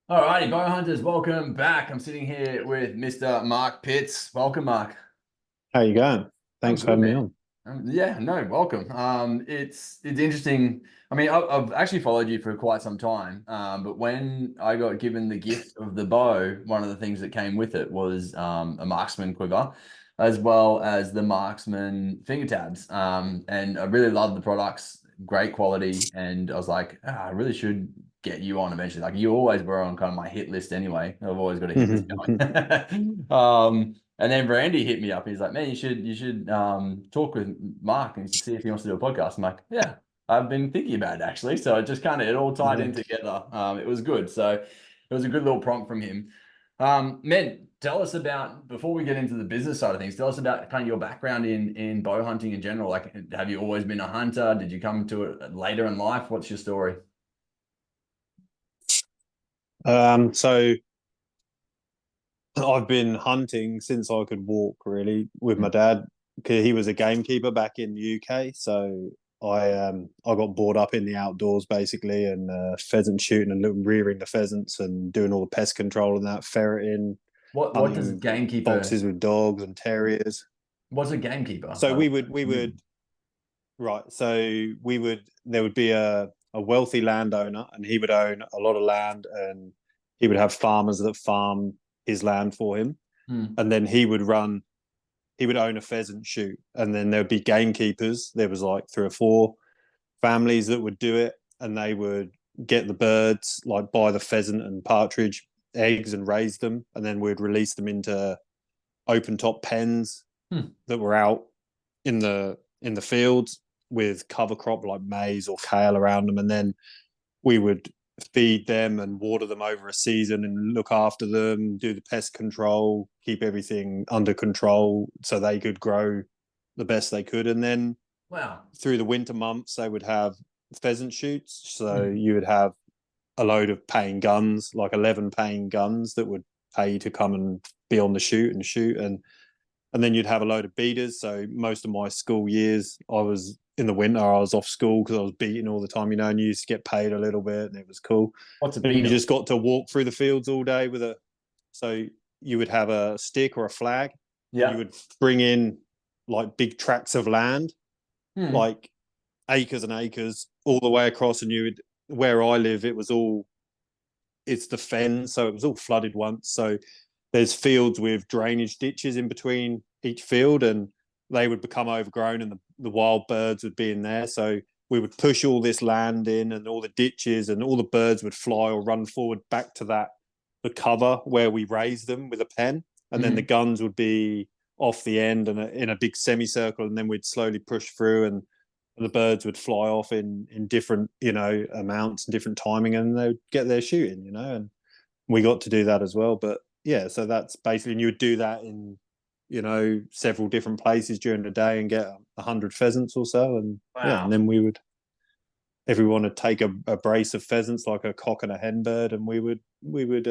Alrighty, Bowhunters, welcome back. I'm sitting here with Mr. Mark Pitts. Welcome, Mark. How you going? I'm Thanks for good, having me man. on. Yeah, no, welcome. It's interesting. I mean, I've actually followed you for quite some time. But when I got given the gift of the bow, one of the things that came with it was a Marksman quiver, as well as the Marksman finger tabs. And I really love the products, great quality. And I was like, I really should get you on eventually. Like you always were on kind of my hit list anyway. I've always got a hit list going. And then Randy hit me up. He's like, "Man, you should talk with Mark and see if he wants to do a podcast." I'm like, "Yeah, I've been thinking about it actually." So it just kind of it all tied in together. It was good. So it was a good little prompt from him. Men, tell us about before we get into the business side of things. Tell us about kind of your background in bow hunting in general. Like, have you always been a hunter? Did you come to it later in life? What's your story? So I've been hunting since I could walk, really, with my dad, because he was a gamekeeper back in the UK. So I got brought up in the outdoors basically, and pheasant shooting and rearing the pheasants and doing all the pest control and that, ferreting, What does hunting gamekeeper? foxes with dogs and terriers. What's a gamekeeper? So Like, we would right. So we would there would be a wealthy landowner, and he would own a lot of land, and he would have farmers that farm his land for him, hmm. and then he would own a pheasant shoot, and then there would be gamekeepers. There was like three or four families that would do it, and they would get the birds, like buy the pheasant and partridge eggs and raise them, and then we'd release them into open top pens Hmm. that were out in the fields with cover crop like maize or kale around them, and then we would feed them and water them over a season and look after them, do the pest control, keep everything under control so they could grow the best they could. And then Wow. through the winter months, they would have pheasant shoots. So Hmm. you would have a load of paying guns, like 11 paying guns that would pay you to come and be on the shoot and shoot. And then you'd have a load of beaters. So most of my school years, I was in the winter, I was off school because I was beating all the time, and you used to get paid a little bit, and it was cool. What's a And you beater? just got to walk through the fields all day with a. So you would have a stick or a flag, and you Yeah. would bring in like big tracts of land, Hmm. like acres and acres, all the way across. And you would, where I live, it's the fen, so it was all flooded once. So there's fields with drainage ditches in between each field, and they would become overgrown, and the wild birds would be in there. So we would push all this land in and all the ditches, and all the birds would fly or run forward back to the cover where we raised them with a pen, and then the Hmm. guns would be off the end and in a big semicircle, and then we'd slowly push through, and the birds would fly off in different amounts and different timing, and they would get their shooting, and we got to do that as well. But yeah, so that's basically, and you would do that in several different places during the day and get 100 pheasants or so. And yeah, and Wow. then everyone would take a brace of pheasants, like a cock and a hen bird, and we would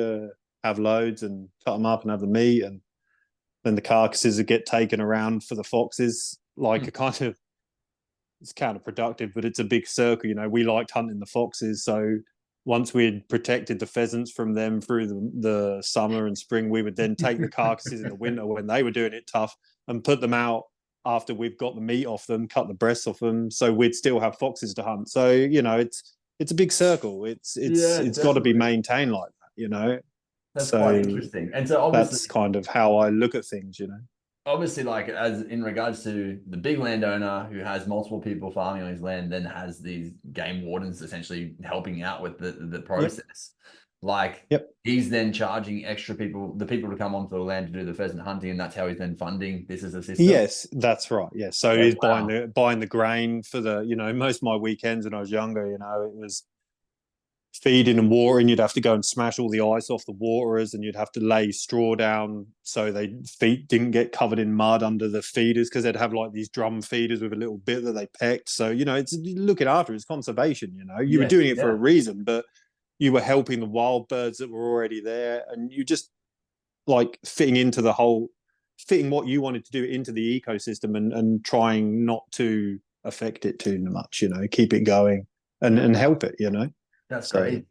have loads and cut them up and have the meat, and then the carcasses would get taken around for the foxes, like Hmm. a kind of, it's counterproductive, but it's a big circle. We liked hunting the foxes, so once we'd protected the pheasants from them through the summer and spring, we would then take the carcasses in the winter when they were doing it tough and put them out after we've got the meat off them, cut the breasts off them, so we'd still have foxes to hunt. So it's a big circle. It's it's Yeah, it's got to be definitely. maintained like that. That's quite So interesting. And so obviously, that's kind of how I look at things. obviously, like as in regards to the big landowner who has multiple people farming on his land, then has these game wardens essentially helping out with the Yep. process. Like Yep. he's then charging extra people, the people to come onto the land to do the pheasant hunting, and that's how he's then funding this as a system. Yes, that's right. Yeah. So Yeah, he's buying wow. the grain for most of my weekends when I was younger, it was feeding and watering. You'd have to go and smash all the ice off the waterers, and you'd have to lay straw down so they feet didn't get covered in mud under the feeders, because they'd have like these drum feeders with a little bit that they pecked. So, it's looking after, it's conservation. You were Yes, doing it for a yeah. reason, but you were helping the wild birds that were already there, and you just like fitting what you wanted to do into the ecosystem, and trying not to affect it too much, keep it going and Yeah, and wow. help it. That's So crazy.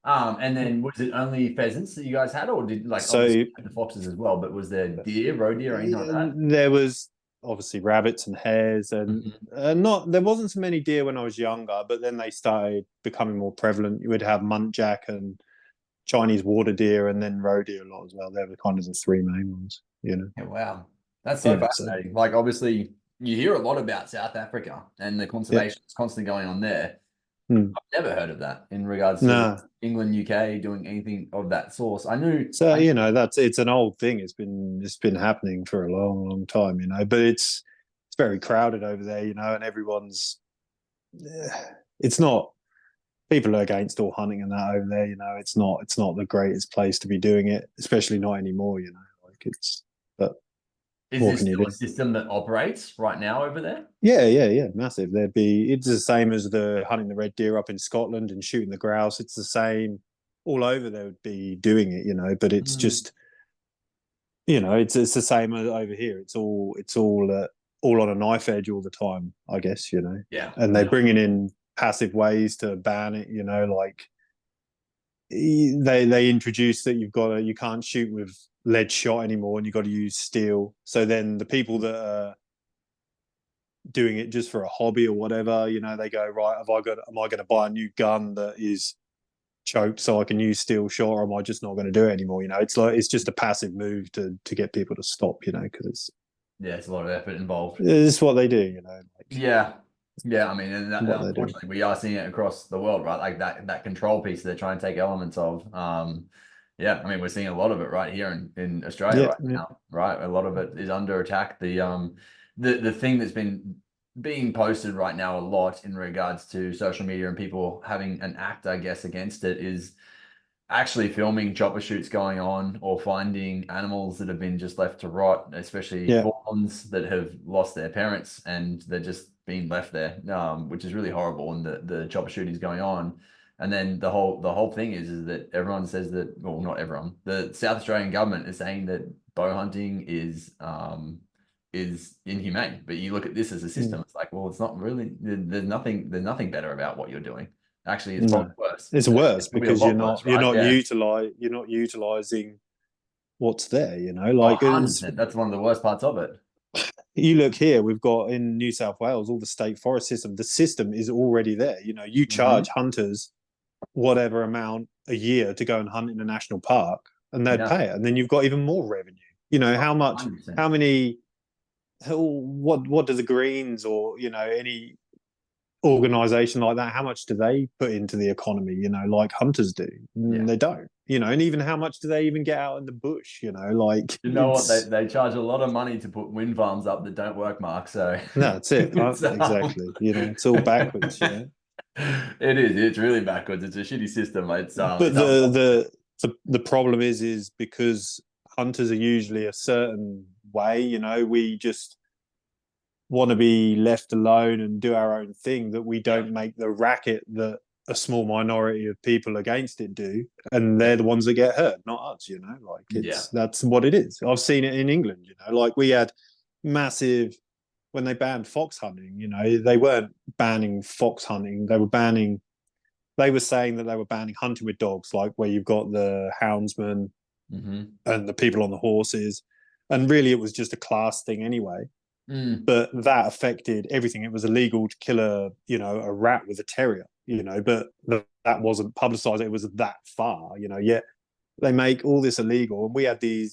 And then was it only pheasants that you guys had, or did like obviously So you had the foxes as well, but was there deer, roe deer, or anything like that? there was obviously rabbits and hares, and Mhm. not there wasn't so many deer when I was younger, but then they started becoming more prevalent. You would have muntjac and Chinese water deer, and then roe deer a lot as well. They were kind of the three main ones, you know. Yeah, wow. That's so Yeah, so fascinating. Like obviously you hear a lot about South Africa and the yeah, conservation that's constantly going on there. hmm. Never heard of that in regards to No. England, UK doing anything of that source. I knew So I that's it's an old thing. It's been happening for a long, long time, but it's very crowded over there, and everyone's it's not people are against all hunting and that over there. It's not the greatest place to be doing it, especially not anymore. Like it's but is what this can you still do? a system that operates right now over there? Yeah, massive. It's the same as the hunting the red deer up in Scotland and shooting the grouse. It's the same all over. They would be doing it, but it's Mm, just it's the same over here. It's all on a knife edge all the time, I guess. yeah, And they're yeah. bringing in passive ways to ban it. Like they introduce that you can't shoot with lead shot anymore, and you've got to use steel. So then the people that are doing it just for a hobby or whatever, they go, right, am I going to buy a new gun that is choked so I can use steel shot, or am I just not going to do it anymore? It's like it's just a passive move to get people to stop, because Yeah, it's a lot of effort involved. it's what they do, like Yeah. Yeah, I mean, and what they do. unfortunately, we are seeing it across the world, right? Like that control piece they're trying to take elements of. Yeah, I mean, we're seeing a lot of it right here in Australia Yeah, right yeah, now, right? A lot of it is under attack. The thing that's been being posted right now a lot in regards to social media and people having an act, I guess, against it is actually filming chopper shoots going on or finding animals that have been just left to rot, especially yeah. fawns that have lost their parents and they're just being left there, which is really horrible. And the chopper shooting is going on. And then the whole thing is that everyone says that, well, not everyone, the South Australian government is saying that bow hunting is inhumane. But you look at this as a Mm. system, it's like, well, it's not really, there's nothing better about what you're doing. Actually, it's probably No, worse. it's It's worse probably a because lot worse, right? Yeah. you're not utilizing what's there. Oh, Like 100%. That's one of the worst parts of it. you look here, we've got in New South Wales all the state forest system. The system is already there. You Hmm. charge hunters whatever amount a year to go and hunt in a national park, and they'd Yeah. pay it, and then you've got even more revenue. How much? 100%. How many? What do the Greens or any organization like that? How much do they put into the economy? Like hunters do. Yeah. They don't. And even how much do they even get out in the bush? Like You know what? They, it's they charge a lot of money to put wind farms up that don't work, Mark. So no, that's it. it's Exactly. It's all backwards. it is. It's really backwards. It's a shitty system. But It's unfortunate. the problem is because hunters are usually a certain way. We just want to be left alone and do our own thing, that we Yeah. don't make the racket that a small minority of people against it do, and Yeah. they're the ones that get hurt, not us. Like Yeah. that's what it is. I've seen it in England. Like we had massive when they banned fox hunting. They weren't banning fox hunting. They were saying that they were banning hunting with dogs, like where you've got the houndsmen Hmm. and the people on the horses. And really, it was just a class thing anyway. Mm. But that affected everything. It was illegal to kill a rat with a terrier, but that wasn't publicized. It was that far, yet they make all this illegal. And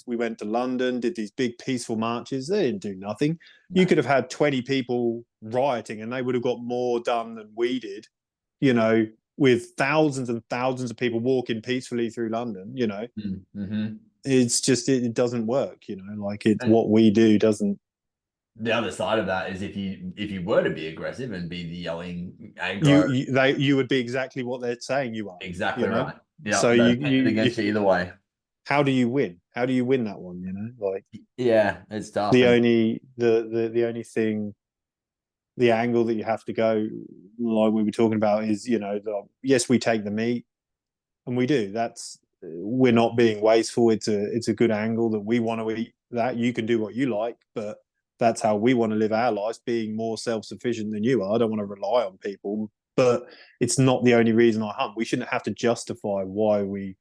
we went to London, did these big peaceful marches. They didn't do nothing. You No. could have had 20 people rioting and they would have got more done than we did, you know, with thousands and thousands of people walking peacefully through London. Mm-hmm. It's just, it doesn't work, like it's And what we do doesn't. the other side of that is if you were to be aggressive and be the yelling You, aggro, you would be exactly what they're saying you are, exactly right. Yeah, So they're pitted against you either way. how do you win? How do you win that one? Like Yeah, it's tough. the And only the only thing, the angle that you have to go, like we were talking about, is yes, we take the meat, and we do. We're not being wasteful. It's a good angle that we want to eat. That you can do what you like, but that's how we want to live our lives, being more self sufficient than you are. I don't want to rely on people. but it's not the only reason I hunt. We shouldn't have to justify why we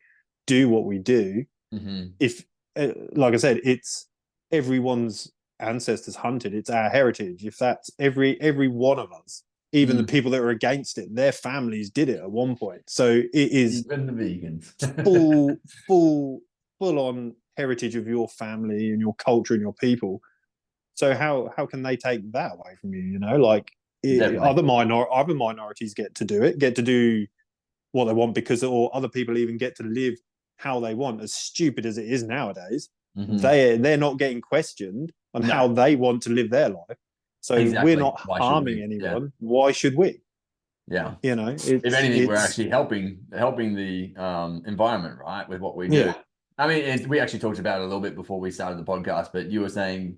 do what we do. Mm-hmm. If, like I said, it's everyone's ancestors hunted. It's our heritage. If that's every one of us, even the Mm. people that are against it, their families did it at one point. So it is Even the vegans. full, full, full on heritage of your family and your culture and your people. So how can they take that away from you? You know, like Definitely. other minorities get to do it, get to do what they want because, or other people even get to live how they want. As stupid as it is nowadays, Mm-hmm. they're not getting questioned on how No, they want to live their life. So we're exactly. not Why should harming we? Yeah. anyone. Why should we? Yeah. You know, If it's anything, we're it's actually helping the environment, right, with what we do. yeah. I mean, we actually talked about it a little bit before we started the podcast, but you were saying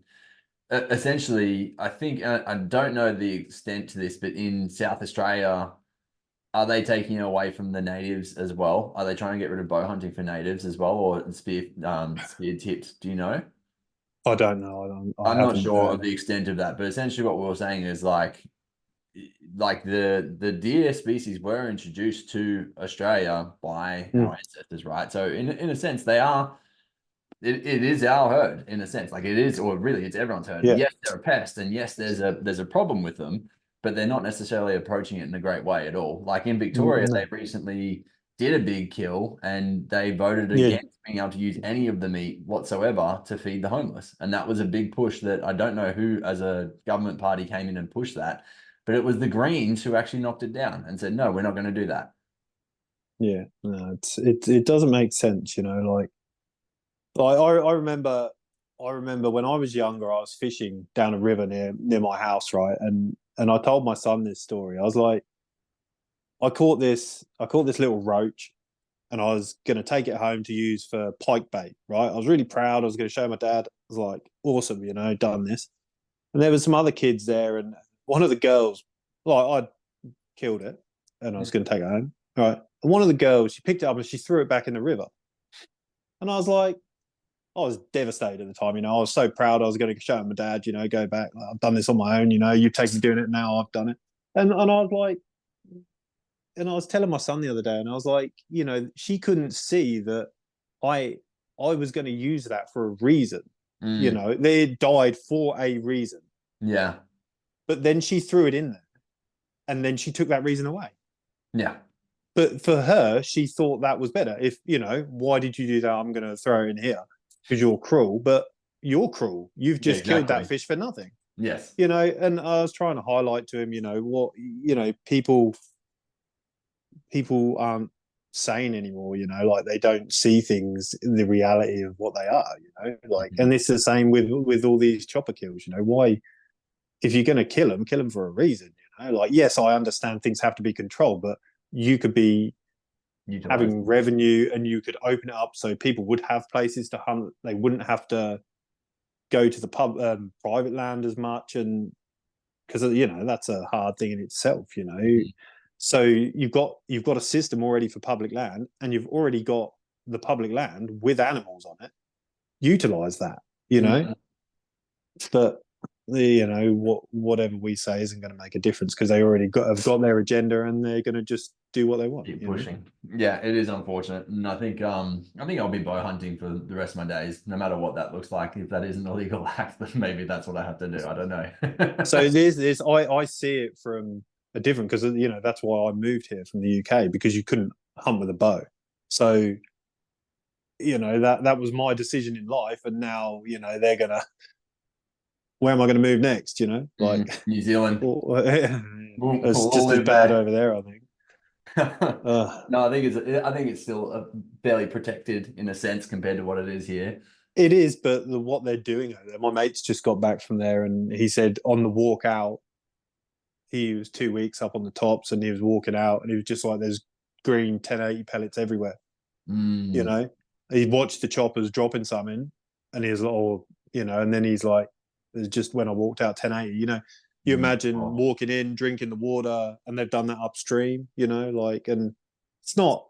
essentially, I think I don't know the extent to this, but in South Australia, are they taking away from the natives as well? Are they trying to get rid of bow hunting for natives as well, or spear tips? Do you know? I don't know. I don't. I I'm not haven't sure heard. of the extent of that, but essentially what we were saying is like the deer species were introduced to Australia by our Mm, ancestors, right? So in a sense, they are it is our herd in a sense. Like it is, or really it's everyone's herd. yeah. Yes, they're a pest, and yes, there's a problem with them, but they're not necessarily approaching it in a great way at all. Like in Victoria, they No. recently did a big kill and they voted Yeah. against being able to use any of the meat whatsoever to feed the homeless. And that was a big push that I don't know who as a government party came in and pushed that, but it was the Greens who actually knocked it down and said, no, we're not going to do that. Yeah. No, it doesn't make sense. You know, like I remember when I was younger, I was fishing down a river near my house, right? And I told my son this story. I was like, I caught this little roach, and I was gonna take it home to use for pike bait, right? I was really proud. I was gonna show my dad. I was like, awesome, you know, done this. And there was some other kids there, and one of the girls, like I killed it, and I was gonna take it home, right? And one of the girls, she picked it up and she threw it back in the river, and I was like, I was devastated at the time. You know, I was so proud. I was going to show my dad. You know, go back. I've done this on my own. You know, you've taken me doing it. Now I've done it. And I was like, and I was telling my son the other day, and I was like, you know, she couldn't see that I I was going to use that for a reason. You Mm, know, they died for a reason. yeah, But then she threw it in there, and then she took that reason away. yeah, But for her, she thought that was better. If you know, why did you do that? I'm going to throw it in here because you're cruel. But you're cruel. You've yeah, just killed that exactly. fish for nothing. Yes. You know, and I was trying to highlight to him, you know, what you know, people aren't saying anymore. You know, like they don't see things in the reality of what they are. You know, like, Mhm. and it's the same with all these chopper kills. You know, why if you're going to kill them for a reason. You know, like yes, I understand things have to be controlled, but you could be Utilize having them. revenue and you could open it up so people would have places to hunt. They wouldn't have to go to the private land as much, and because you know that's a hard thing in itself. You know, Mhm. so you've got a system already for public land, and you've already got the public land with animals on it. Utilize that. You know, Mhm. but you know whatever we say isn't going to make a difference because they already have got their agenda and they're going to just do what they want. Keep You know. pushing. Yeah, it is unfortunate. And I think I'll be bow hunting for the rest of my days, no matter what that looks like. If that is an illegal act, then maybe that's what I have to do. I don't So know. there's I see it from a different because you know that's why I moved here from the UK because you couldn't hunt with a bow. So you know that was my decision in life, and now you know they're gonna where am I going to move next? You know, like New Zealand. it's We'll all just as live bad there. over there, I think. No, I think it's still fairly protected in a sense compared to what it is here. It is, but what they're doing over there. My mate's just got back from there, and he said on the walk out, he was 2 weeks up on the tops, and he was walking out, and he was just like, "There's green 1080 pellets everywhere." You Mm, know, he watched the choppers dropping some in, and he was like, "Oh, you know," and then he's like, "It's just when I walked out 1080." You know, you imagine oh, walking in, drinking the water, and they've done that upstream. You know, like, and it's not.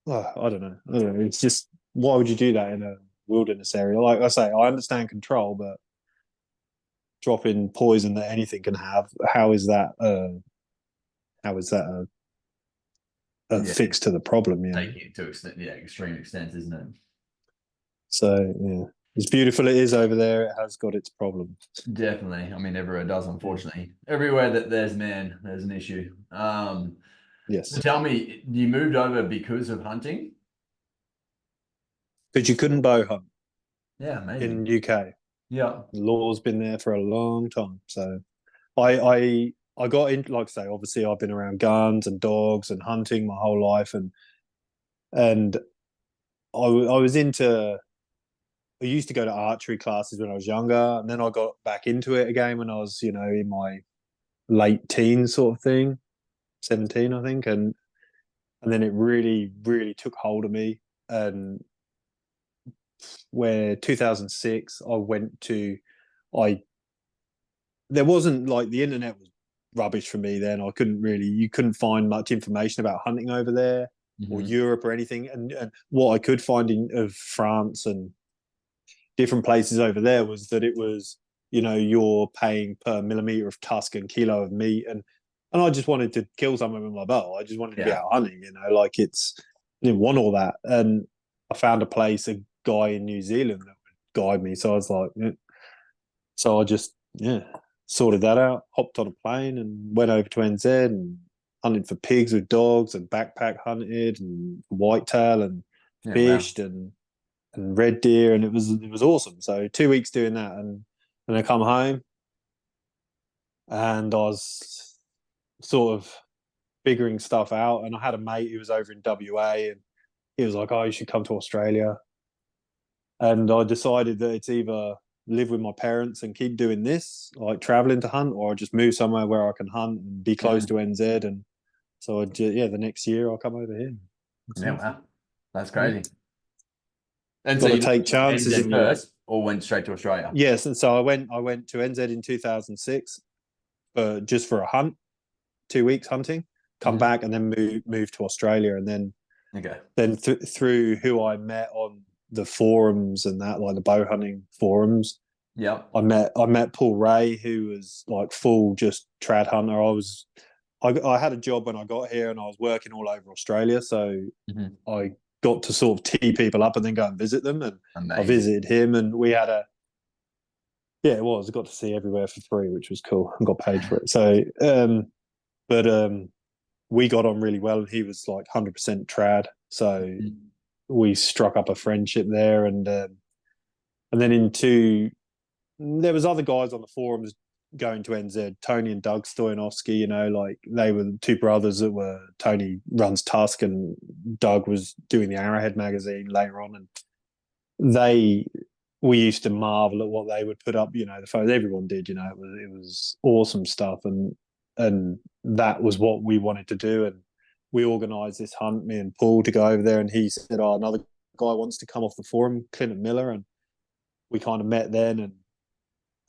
I don't know. I don't know. It's just why would you do that in a wilderness area? Like I say, I understand control, but dropping poison that anything can have, how is that? how is that a Yeah, fix to the problem? taking it to extent, yeah, extreme extents, isn't it? So yeah, as beautiful it is over there, it has got its problems. Definitely. I mean, everywhere does, Yeah. unfortunately. Everywhere that there's man, there's an issue. So Yes, tell me, you moved over because of hunting? because you couldn't bow hunt Yeah, amazing. in UK. Yeah. The law's been there for a long time. So I got in, like I say, obviously I've been around guns and dogs and hunting my whole life, and I was into. I used to go to archery classes when I was younger, and then I got back into it again when I was, in my late teens, sort of thing, 17, I think, and then it really, really took hold of me. And where 2006, I there wasn't like the internet was rubbish for me then. You couldn't find much information about hunting over there or Hmm. Europe or anything. And what I could find of France and different places over there was that it was, you're paying per millimeter of tusk and kilo of meat. And I just wanted to kill someone with my bow. I just wanted to be Yeah. out hunting, like I didn't want all that. And I found a guy in New Zealand that would guide me. So I was like, so I just, sorted that out, hopped on a plane and went over to NZ and hunted for pigs with dogs and backpack hunted and whitetail and Yeah, wow. fished and red deer, and it was awesome. So 2 weeks doing that, and I come home and I was sort of figuring stuff out, and I had a mate who was over in WA, and he was like, "Oh, you should come to Australia." And I decided that it's either live with my parents and keep doing this, like traveling to hunt, or just move somewhere where I can hunt and be close to Mm. NZ. And so, the next year I'll come over here. That's Yeah, it. wow. That's Yeah. crazy. And so Got to you take moved to chances NZ in your first or went straight to Australia? yes. And so I went to NZ in 2006, just for a hunt, 2 weeks hunting, come Hmm. back and then move to Australia, and Okay. through who I met on the forums and that, like the bow hunting forums, Yep. I met Paul Ray, who was like full just trad hunter. I had a job when I got here, and I was working all over Australia, so Hmm. I got to sort of tee people up and then go and visit them. And I Amazing. visited him, and we had a yeah, it was. I got to see everywhere for free, which was cool, and got paid for it. So, but we got on really well, and he was like 100% trad. So Mhm. we struck up a friendship there, and then there was other guys on the forums going to NZ, Tony and Doug Stoyanovsky. Like they were the two brothers that were Tony runs Tusk, and Doug was doing the Arrowhead magazine later on, and we used to marvel at what they would put up. The photos everyone did. It was awesome stuff, and that was what we wanted to do. And we organised this hunt, me and Paul, to go over there. And he said, "Oh, another guy wants to come off the forum, Clinton Miller," and we kind of met then.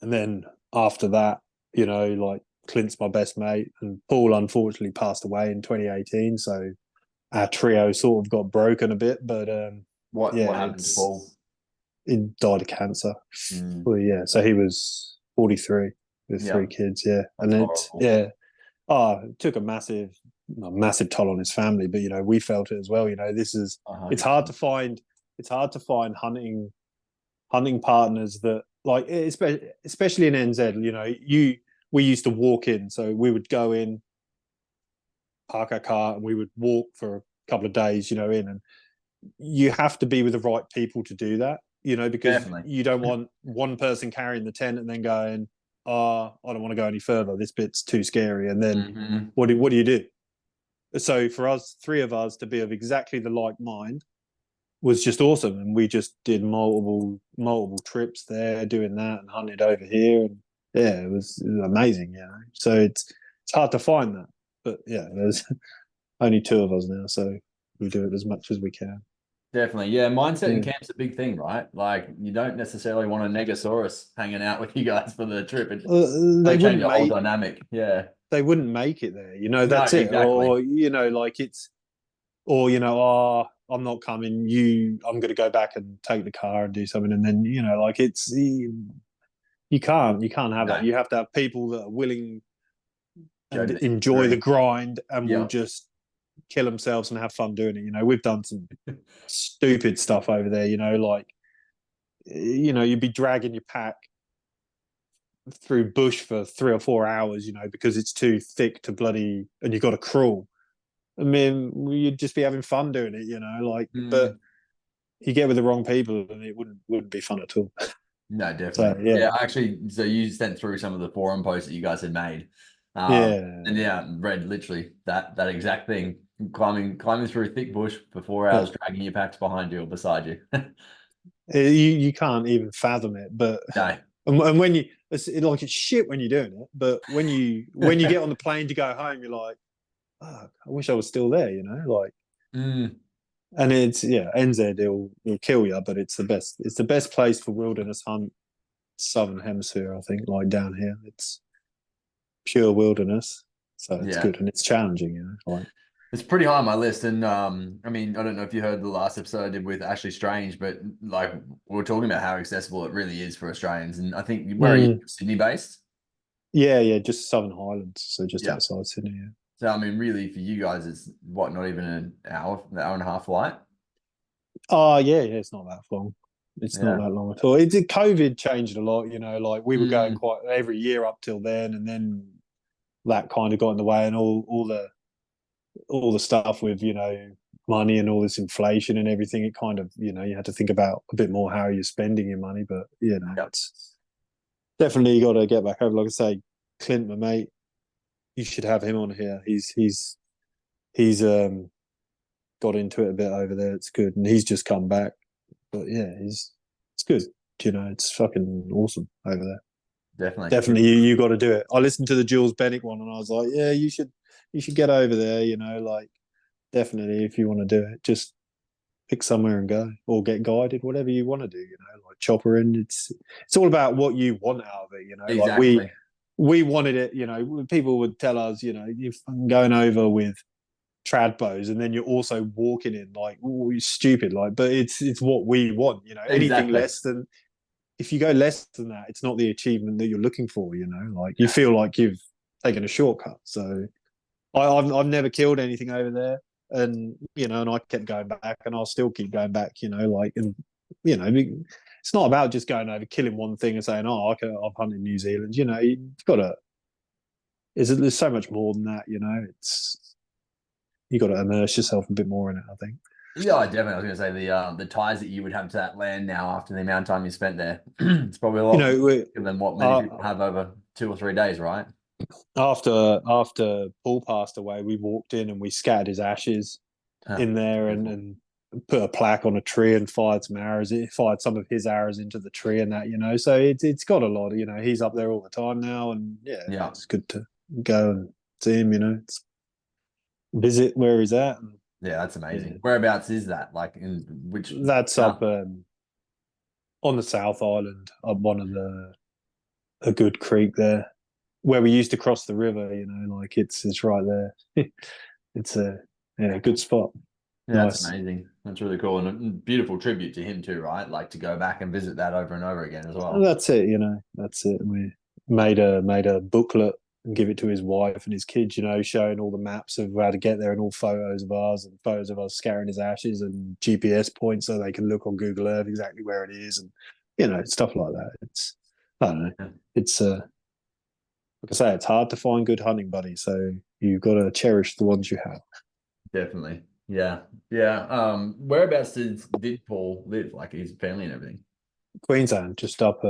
And then after that, like Clint's my best mate, and Paul unfortunately passed away in 2018. So our trio sort of got broken a bit, but yeah, What happened to Paul? he died of cancer. Mm. Well, yeah, so he was 43 with Yeah, three kids. Yeah, and that's it horrible. yeah, it took a massive toll on his family. But we felt it as well. This is it's hard to 100%. find hunting partners that like, especially in NZ. We used to walk in, so we would go in, park our car, and we would walk for a couple of days. And you have to be with the right people to do that. Because Definitely. you don't want one person carrying the tent and then going, "Oh, I don't want to go any further. This bit's too scary." And then Hmm. what do you do? So for us, three of us, to be of exactly the like mind was just awesome, and we just did multiple trips there, doing that, and hunted over here, and yeah, it was amazing. So it's hard to find that, but yeah, there's only two of us now, so we do it as much as we can. Definitely. Yeah, mindset in Yeah. camp's a big thing, right? Like you don't necessarily want a Negasaurus hanging out with you guys for the trip. It They may change wouldn't the whole make dynamic. Yeah. they wouldn't make it there. No, That's it. exactly. Or like it's or I'm not coming. I'm going to go back and take the car and do something, and then like you can't have that. No. You have to have people that are willing and the enjoy the history. grind and will Yeah. just kill themselves and have fun doing it. You know, we've done some stupid stuff over there, you know, like, you know, you'd be dragging your pack through bush for 3 or 4 hours, you know, because it's too thick to bloody, and you've got to crawl. I mean, you'd just be having fun doing it, you know, like, but Mm. you get with the wrong people and it wouldn't be fun at all. No, definitely. So yeah, Yeah, actually, so you sent through some of the forum posts that you guys had made. And yeah, yeah, read literally that exact thing. Climbing through a thick bush for 4 hours, yeah. dragging your packs behind you or beside you. You can't even fathom it. But No. and when you it's shit when you're doing it, but when you get on the plane to go home, you're like, oh, I wish I was still there, you know, like. Mm, And it's NZ will kill you, but it's the best. It's the best place for wilderness hunt, southern hemisphere. I think, like down here, it's pure wilderness, so it's yeah. good and it's challenging. You know, like It's pretty high on my list. And I mean, I don't know if you heard the last episode I did with Ashley Strange, but like we are talking about how accessible it really is for Australians. And I think where are you? Sydney based? yeah, just Southern Highlands, so just Yeah. outside Sydney. Yeah. So I mean, really, for you guys, it's what, not even an hour and a half flight? Oh yeah, it's not that long. It's not Yeah. that long at all. COVID changed a lot, you know. Like we were going Mm, quite every year up till then, and then that kind of got in the way, and all the stuff with money and all this inflation and everything. It kind of you had to think about a bit more how you're spending your money. But yeah. it's definitely got to get back over. Like I say, Clint, my mate, you should have him on here. He's got into it a bit over there. It's good, and he's just come back. But yeah, it's good. It's fucking awesome over there. Definitely. Definitely, you got to do it. I listened to the Jules Bennett one, and I was like, yeah, you should get over there. Like definitely, if you want to do it, just pick somewhere and go, or get guided, whatever you want to do. Like chopper in. It's all about what you want out of it. Like Exactly. we wanted it. People would tell us, you're going over with trad bows, and then you're also walking in like, oh, you're stupid. Like, but it's what we want. Anything Exactly. less than, if you go less than that, it's not the achievement that you're looking for. Like you feel like you've taken a shortcut. So I've never killed anything over there, and and I kept going back, and I'll still keep going back. Like, and it's not about just going over killing one thing and saying, oh, I've hunted New Zealand. You've got to. There's so much more than that. It's you got to immerse yourself a bit more in it, I think. Yeah, definitely. I was going to say the ties that you would have to that land now after the amount of time you spent there. It's probably a lot bigger than what many people have over 2 or 3 days, right? After Paul passed away, we walked in and we scattered his ashes Huh. in there and put a plaque on a tree and fired some arrows. It fired some of his arrows into the tree and that. So it's got a lot. He's up there all the time now, and yeah, Yeah. it's good to go and see him. Visit where he's at. And, Yeah, that's amazing. yeah, Whereabouts is that? Like in which that's up town? on the South Island, up one of a good creek there, where we used to cross the river. Like it's right there. It's a good spot. Yeah, that's Nice. amazing. That's really cool and a beautiful tribute to him too, right? Like to go back and visit that over and over again as well. That's it. That's it. We made a booklet and give it to his wife and his kids. Showing all the maps of how to get there and all photos of ours and photos of us scattering his ashes and GPS points so they can look on Google Earth exactly where it is and stuff like that. It's I don't know. Yeah, It's like I say, it's hard to find good hunting buddies, so you've got to cherish the ones you have. definitely. Yeah. Yeah. Whereabouts did Paul live? Like his family and everything? Queensland, just up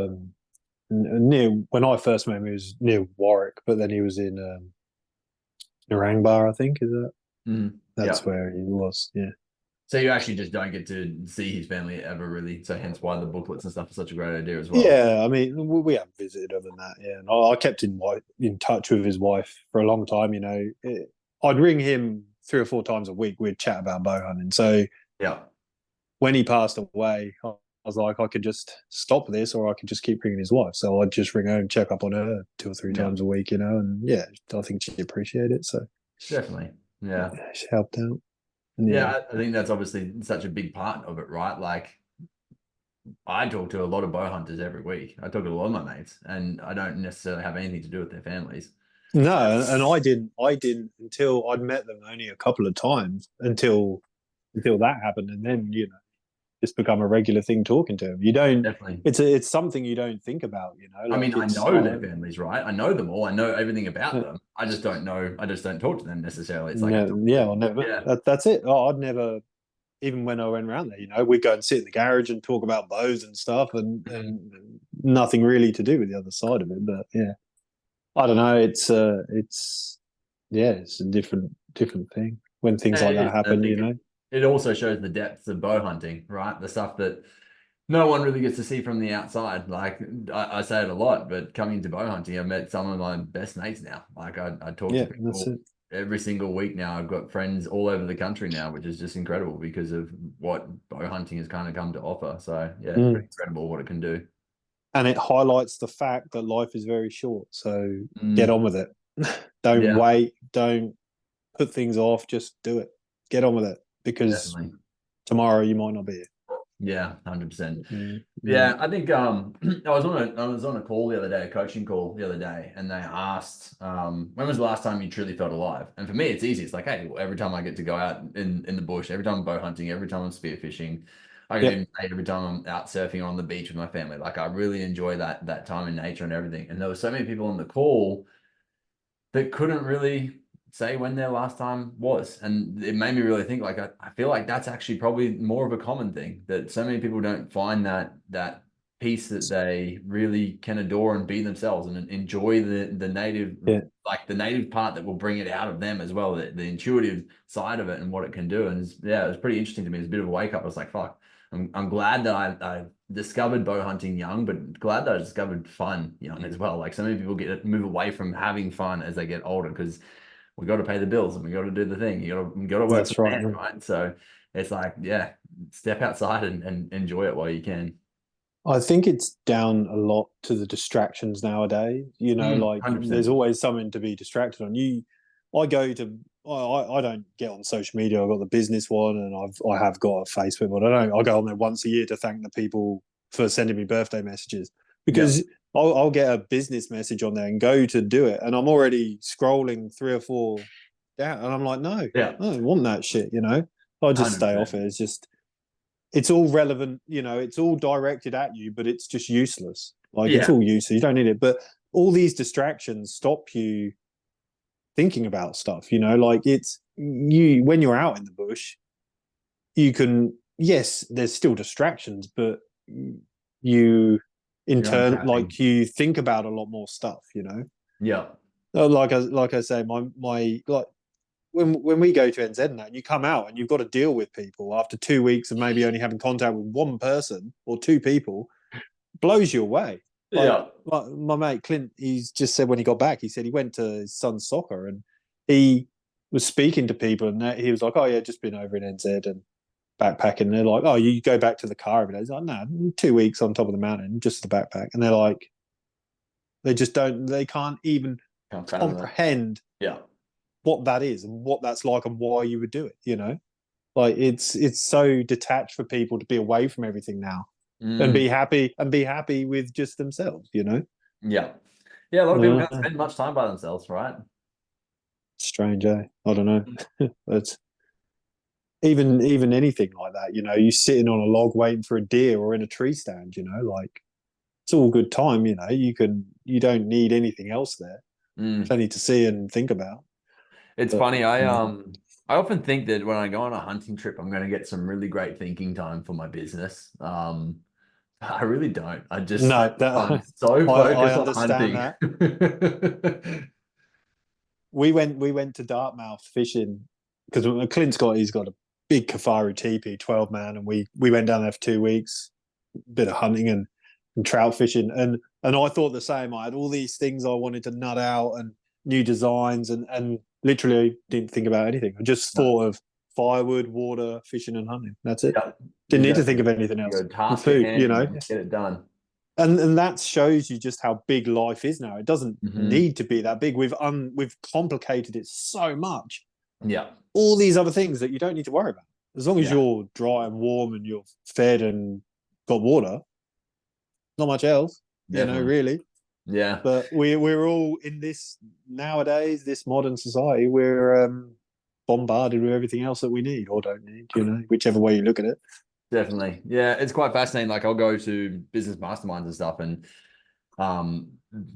near. When I first met him, he was near Warwick, but then he was in Narangba, I think. Is that? Mm. Yeah. That's where he was. Yeah. So you actually just don't get to see his family ever really. So hence why the booklets and stuff are such a great idea as well. Yeah, I mean, we haven't visited other than that. Yeah, and I kept in touch with his wife for a long time. I'd ring him 3 or 4 times a week. We'd chat about bow hunting. So Yeah. when he passed away, I was like, I could just stop this, or I could just keep ringing his wife. So I'd just ring her and check up on her 2 or 3 Yeah. times a week. And yeah, I think she'd appreciate it. So Definitely. Yeah. she helped out. And Yeah, I think that's obviously such a big part of it, right? Like I talk to a lot of bow hunters every week. I talk to a lot of my mates, and I don't necessarily have anything to do with their families. No, and I didn't until I'd met them only a couple of times until that happened, and then just become a regular thing talking to them. You don't. Definitely. It's something you don't think about. I Like mean, I it's know their families, right? I know them all. I know everything about them. I just don't know. I just don't talk to them necessarily. It's like I no, talk yeah, to, I'll never. yeah, That's it. Oh, I'd never. Even when I went around there, we'd go and sit in the garage and talk about bows and stuff, and nothing really to do with the other side of it. But yeah, I don't know. It's yeah, it's a different thing when things yeah, like it that is. I happen. think it also shows the depths of bow hunting, right? The stuff that no one really gets to see from the outside. Like I say it a lot, but coming to bow hunting, I've met some of my best mates now. Like I talk to Yeah, that's people it. every single week now. I've got friends all over the country now, which is just incredible because of what bow hunting has kind of come to offer. So yeah, it's pretty Mm. incredible what it can do. And it highlights the fact that life is very short. So get Mm, on with it. Don't yeah, wait. Don't put things off. Just do it. Get on with it because definitely. tomorrow you might not be here. Yeah, 100%. Mm, Yeah, mm. I think I was on a call the other day, a coaching call the other day, and they asked when was the last time you truly felt alive? And for me, it's easy. It's like, hey, well, every time I get to go out in the bush, every time I'm bow hunting, every time I'm spearfishing, I can even Yep. say every time I'm out surfing on the beach with my family. Like I really enjoy that time in nature and everything. And there were so many people on the call that couldn't really say when their last time was. And it made me really think like I feel like that's actually probably more of a common thing that so many people don't find that piece that they really can adore and be themselves and enjoy the native Yeah. like the native part that will bring it out of them as well, the intuitive side of it and what it can do. And yeah, it was pretty interesting to me. It's a bit of a wake up. I was like, fuck, I'm glad that I discovered bow hunting young, but glad that I discovered fun young as well. Like so many people move away from having fun as they get older because we got to pay the bills and we got to do the thing. You got to work for That's the right. man, right? So it's like, yeah, step outside and enjoy it while you can. I think it's down a lot to the distractions nowadays. Like there's 100%. always something to be distracted on. I go to, I don't get on social media. I've got the business one, and I have got a Facebook one. I go on there once a year to thank the people for sending me birthday messages Yeah. because I'll get a business message on there and go to do it, and I'm already scrolling three or four down, and I'm like, no, I Yeah. don't want that shit. I just stay off 100%. it. It's all relevant, it's all directed at you, but it's just useless. Like it's Yeah. all useless. You don't need it. But all these distractions stop you thinking about stuff, like it's you when you're out in the bush, you can yes, there's still distractions, but you in You're turn untapping. like you think about a lot more stuff. Yeah. Like I say, my like when we go to NZ and that, and you come out and you've got to deal with people after 2 weeks of maybe only having contact with one person or two people, blows you away. Like, Yeah. like my mate Clint, he's just said when he got back, he said he went to his son's soccer and he was speaking to people and he was like, "Oh yeah, just been over in NZ and backpacking." And they're like, "Oh, you go back to the car every day?" He's like, "No, 2 weeks on top of the mountain, just the backpack." And they're like, they can't even Can't fathom it. comprehend Yeah. what that is and what that's like and why you would do it. Like it's so detached for people to be away from everything now and Mm, be happy with just themselves. yeah. Yeah. A lot of people don't Uh, spend much time by themselves, right? Strange, eh? I don't know. But even anything like that, you sitting on a log waiting for a deer or in a tree stand, like it's all good time, you don't need anything else there. Mm. Plenty to see and think about. It's But funny. yeah. I often think that when I go on a hunting trip, I'm going to get some really great thinking time for my business. I really don't. No, I'm that so I focused on understand hunting. that. We went to Dartmouth fishing because he's got a big Kafaru teepee, 12 man, and we went down there for 2 weeks, bit of hunting and trout fishing, and I thought the same. I had all these things I wanted to nut out and new designs, and literally didn't think about anything. I just No, thought of firewood, water, fishing, and hunting. That's it. yeah, Didn't need to think exactly. of anything You else. got a And task at food, hand and you just get it done. and that shows you just how big life is now. It doesn't Hmm. need to be that big. We've complicated it so much. Yeah, All these other things that you don't need to worry about. As long as yeah, you're dry and warm and you're fed and got water, not much else, definitely. really. Yeah, But we're all in this nowadays, this modern society. We're bombarded with everything else that we need or don't need. Whichever way you look at it. definitely. Yeah, it's quite fascinating. Like I'll go to business masterminds and stuff, and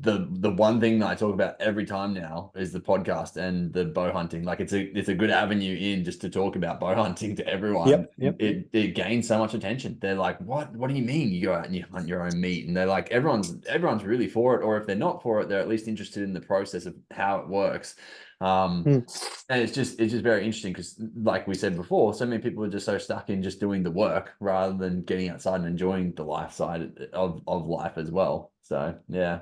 the one thing that I talk about every time now is the podcast and the bow hunting. Like it's a good avenue in just to talk about bow hunting to everyone. Yep. It gains so much attention. They're like, what do you mean you go out and you hunt your own meat? And they're like, everyone's really for it, or if they're not for it, they're at least interested in the process of how it works. Mm. And it's just very interesting because, like we said before, so many people are just so stuck in just doing the work rather than getting outside and enjoying the life side of life as well. So yeah,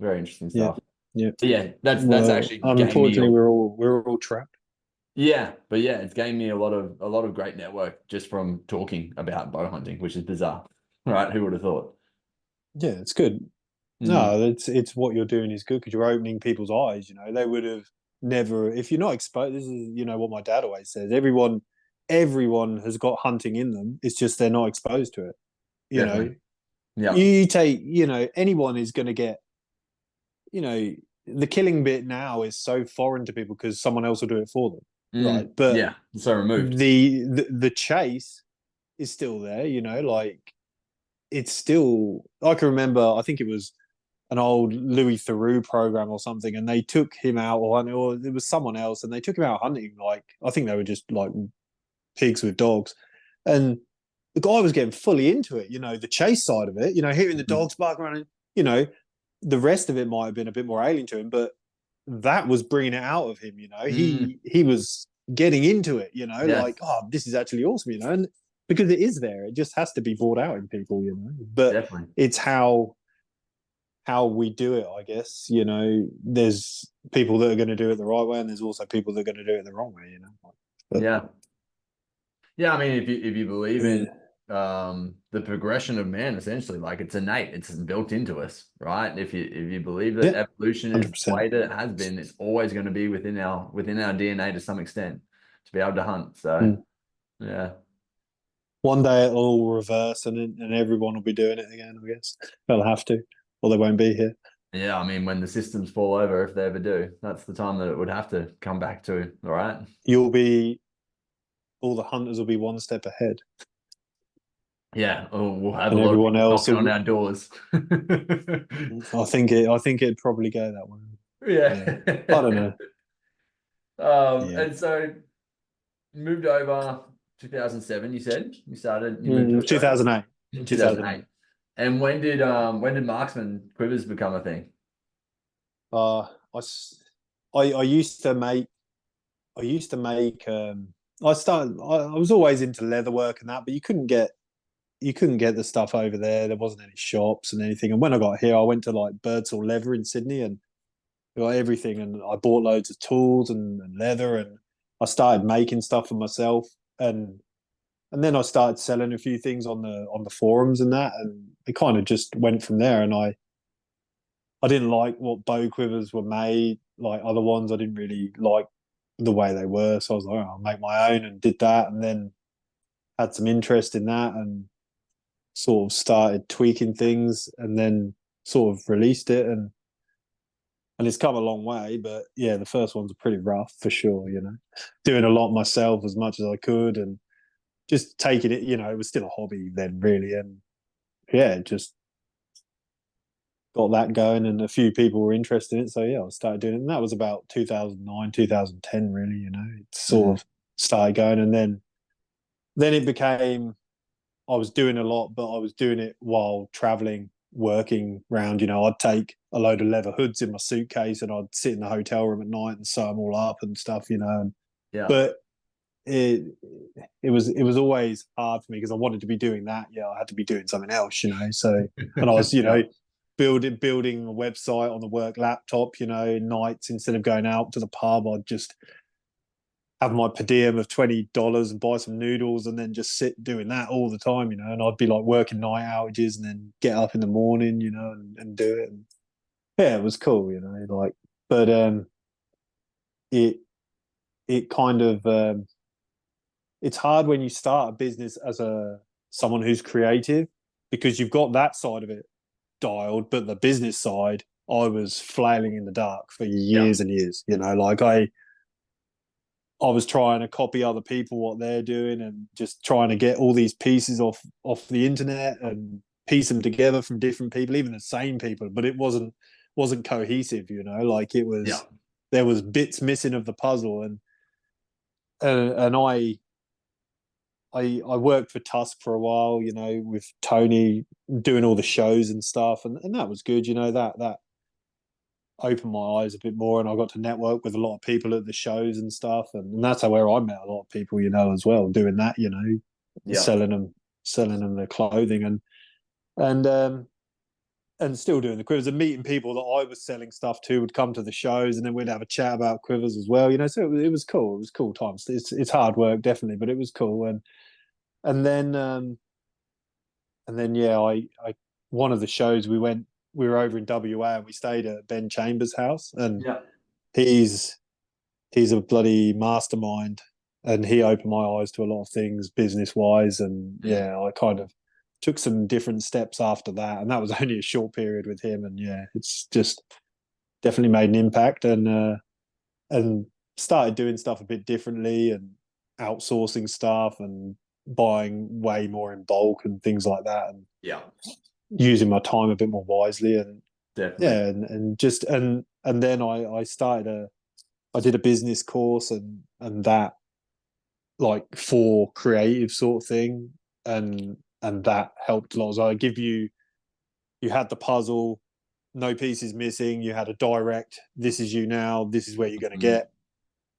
very interesting Yep. stuff. Yep. But yeah, that's Well, actually gained me. unfortunately, we're all trapped. Yeah, but yeah, it's gained me a lot of great network just from talking about bow hunting, which is bizarre, right? Who would have thought? Yeah, it's good. Mm, No, it's what you're doing is good because you're opening people's eyes. They would have never if you're not exposed. This is what my dad always says. Everyone has got hunting in them. It's just they're not exposed to it. You know, definitely. Yeah. you take anyone is going to get you know the killing bit now is so foreign to people because someone else will do it for them, right? But Yeah. So removed. the chase is still there. Like it's still. I can remember. I think it was an old Louis Theroux program or something, and they took him out, or it was someone else, and they took him out hunting. Like I think they were just like pigs with dogs, and the guy was getting fully into it. The chase side of it. Hearing the dogs bark around, and the rest of it might have been a bit more alien to him, but that was bringing it out of him. Mm, He was getting into it. yeah, Like this is actually awesome. And because it is there, it just has to be brought out in people. But definitely. it's how we do it, I guess. There's people that are going to do it the right way, and there's also people that are going to do it the wrong way. But, Yeah. Yeah, I mean, if you believe in yeah, the progression of man, essentially, like it's innate, it's built into us, right? If you believe that yeah, evolution is the 100%. way that it has been, it's always going to be within our DNA to some extent to be able to hunt. So Mm. yeah, One day it'll all reverse, and everyone will be doing it again. I guess they'll have to, or they won't be here. yeah. I mean, when the systems fall over, if they ever do, that's the time that it would have to come back to. All right. You'll be all the hunters will be one step ahead, Yeah, oh, we'll have a and lot of everyone people else knocking on will. our doors. I think it'd probably go that way. Yeah, Yeah. I don't know. Yeah. And so moved over 2007, you said you moved to Australia 2008. in 2008. 2008. And when did Marksman Quivers become a thing? Uh, I, s- I used to make I used to make I was always into leather work and that, but you couldn't get the stuff over there. There wasn't any shops and anything. And when I got here, I went to like Birdsall Leather in Sydney and got everything. And I bought loads of tools and leather, and I started making stuff for myself. And then I started selling a few things on the forums and that, and it kind of just went from there. And I didn't like what bow quivers were made, like other ones. I didn't really like the way they were, so I was like, oh, I'll make my own, and did that, and then had some interest in that, and sort of started tweaking things, and then sort of released it, and it's come a long way. But yeah, the first ones are pretty rough for sure. Doing a lot myself as much as I could, and just taking it. It was still a hobby then, really, and yeah, just got that going, and a few people were interested in it. So yeah, I started doing it, and that was about 2009, 2010. Really, it Mm, sort of started going, and then it became I was doing a lot, but I was doing it while traveling, working around. I'd take a load of leather hoods in my suitcase, and I'd sit in the hotel room at night and sew them all up and stuff. yeah. But it it was always hard for me because I wanted to be doing that. Yeah, I had to be doing something else. So and I was Yeah. building a website on the work laptop. Nights instead of going out to the pub, I'd just have my per diem of $20 and buy some noodles and then just sit doing that all the time. And I'd be like working night outages and then get up in the morning, and do it. And yeah, it was cool, like, but it it kind of it's hard when you start a business as someone who's creative because you've got that side of it dialed, but the business side, I was flailing in the dark for Yeah. years and years. You know, like I was trying to copy other people what they're doing and just trying to get all these pieces off the internet and piece them together from different people, even the same people, but it wasn't cohesive, you know, like it Yeah. was there was bits missing of the puzzle. And I worked for Tusk for a while, you know, with Tony doing all the shows and stuff, and that was good, you know, that opened my eyes a bit more, and I got to network with a lot of people at the shows and stuff, and that's where I met a lot of people, you know, as well, doing that, you know, Yeah. selling them the clothing and and still doing the quivers and meeting people that I was selling stuff to would come to the shows, and then we'd have a chat about quivers as well, you know. So it was cool. It was cool times. It's hard work definitely, but it was cool. And then yeah, I one of the shows we were over in WA and we stayed at Ben Chambers' house, and Yeah. he's a bloody mastermind, and he opened my eyes to a lot of things business wise, and yeah, I kind of took some different steps after that, and that was only a short period with him, and yeah, it's just definitely made an impact, and started doing stuff a bit differently and outsourcing stuff and buying way more in bulk and things like that, and Yeah. using my time a bit more wisely, and Definitely. yeah, and just and then I did a business course, and that, like, for creative sort of thing, and that helped a lot. So I give you had the puzzle, no pieces missing, you had a direct, this is you now, this is where you're going to get,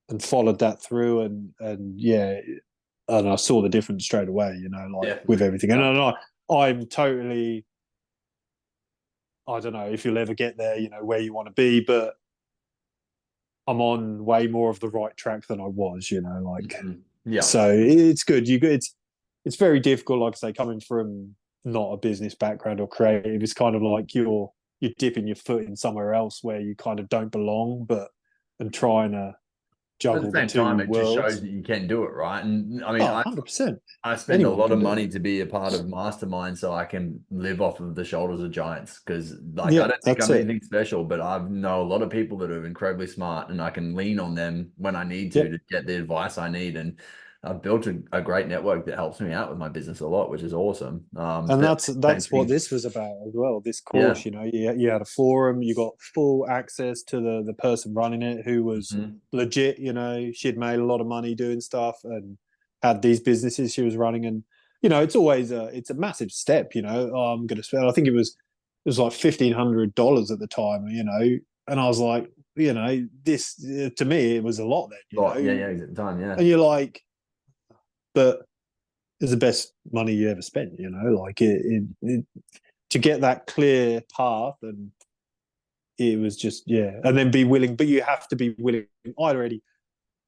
and followed that through, and yeah, and I saw the difference straight away, you know, like with Definitely. everything. Yeah. And I'm totally, I don't know if you'll ever get there, you know, where you want to be, but I'm on way more of the right track than I was, you know, like, Yeah. so it's good. It's very difficult, like I say, coming from not a business background or creative. It's kind of like you're dipping your foot in somewhere else where you kind of don't belong, and trying to But at juggle the the same time, two it just shows worlds. that you can do it, right? And I mean, Oh, 100%. I spend a Anyone lot can of do it. money to be a part of mastermind so I can live off of the shoulders of giants. Because, like, I Yeah, don't think that's I'm it. anything special, but I know a lot of people that are incredibly smart, and I can lean on them when I need Yeah. to get the advice I need. And I've built a great network that helps me out with my business a lot, which is awesome. And But same that's what thing, this was about as well. This yeah. course, you know, you had a forum, you got full access to the person running it, who was Mhm. legit. You know, she'd made a lot of money doing stuff and had these businesses she was running, and you know, it's a massive step. You know, I'm going to spend. I think it was like $1,500 at the time. You know, and I was like, you know, this to me it was a lot then. You Lot, yeah, know, yeah, at the time, yeah. and you're like, but it's the best money you ever spent. You know, like it to get that clear path, and it was just, yeah, and then be willing, but you have to be willing. I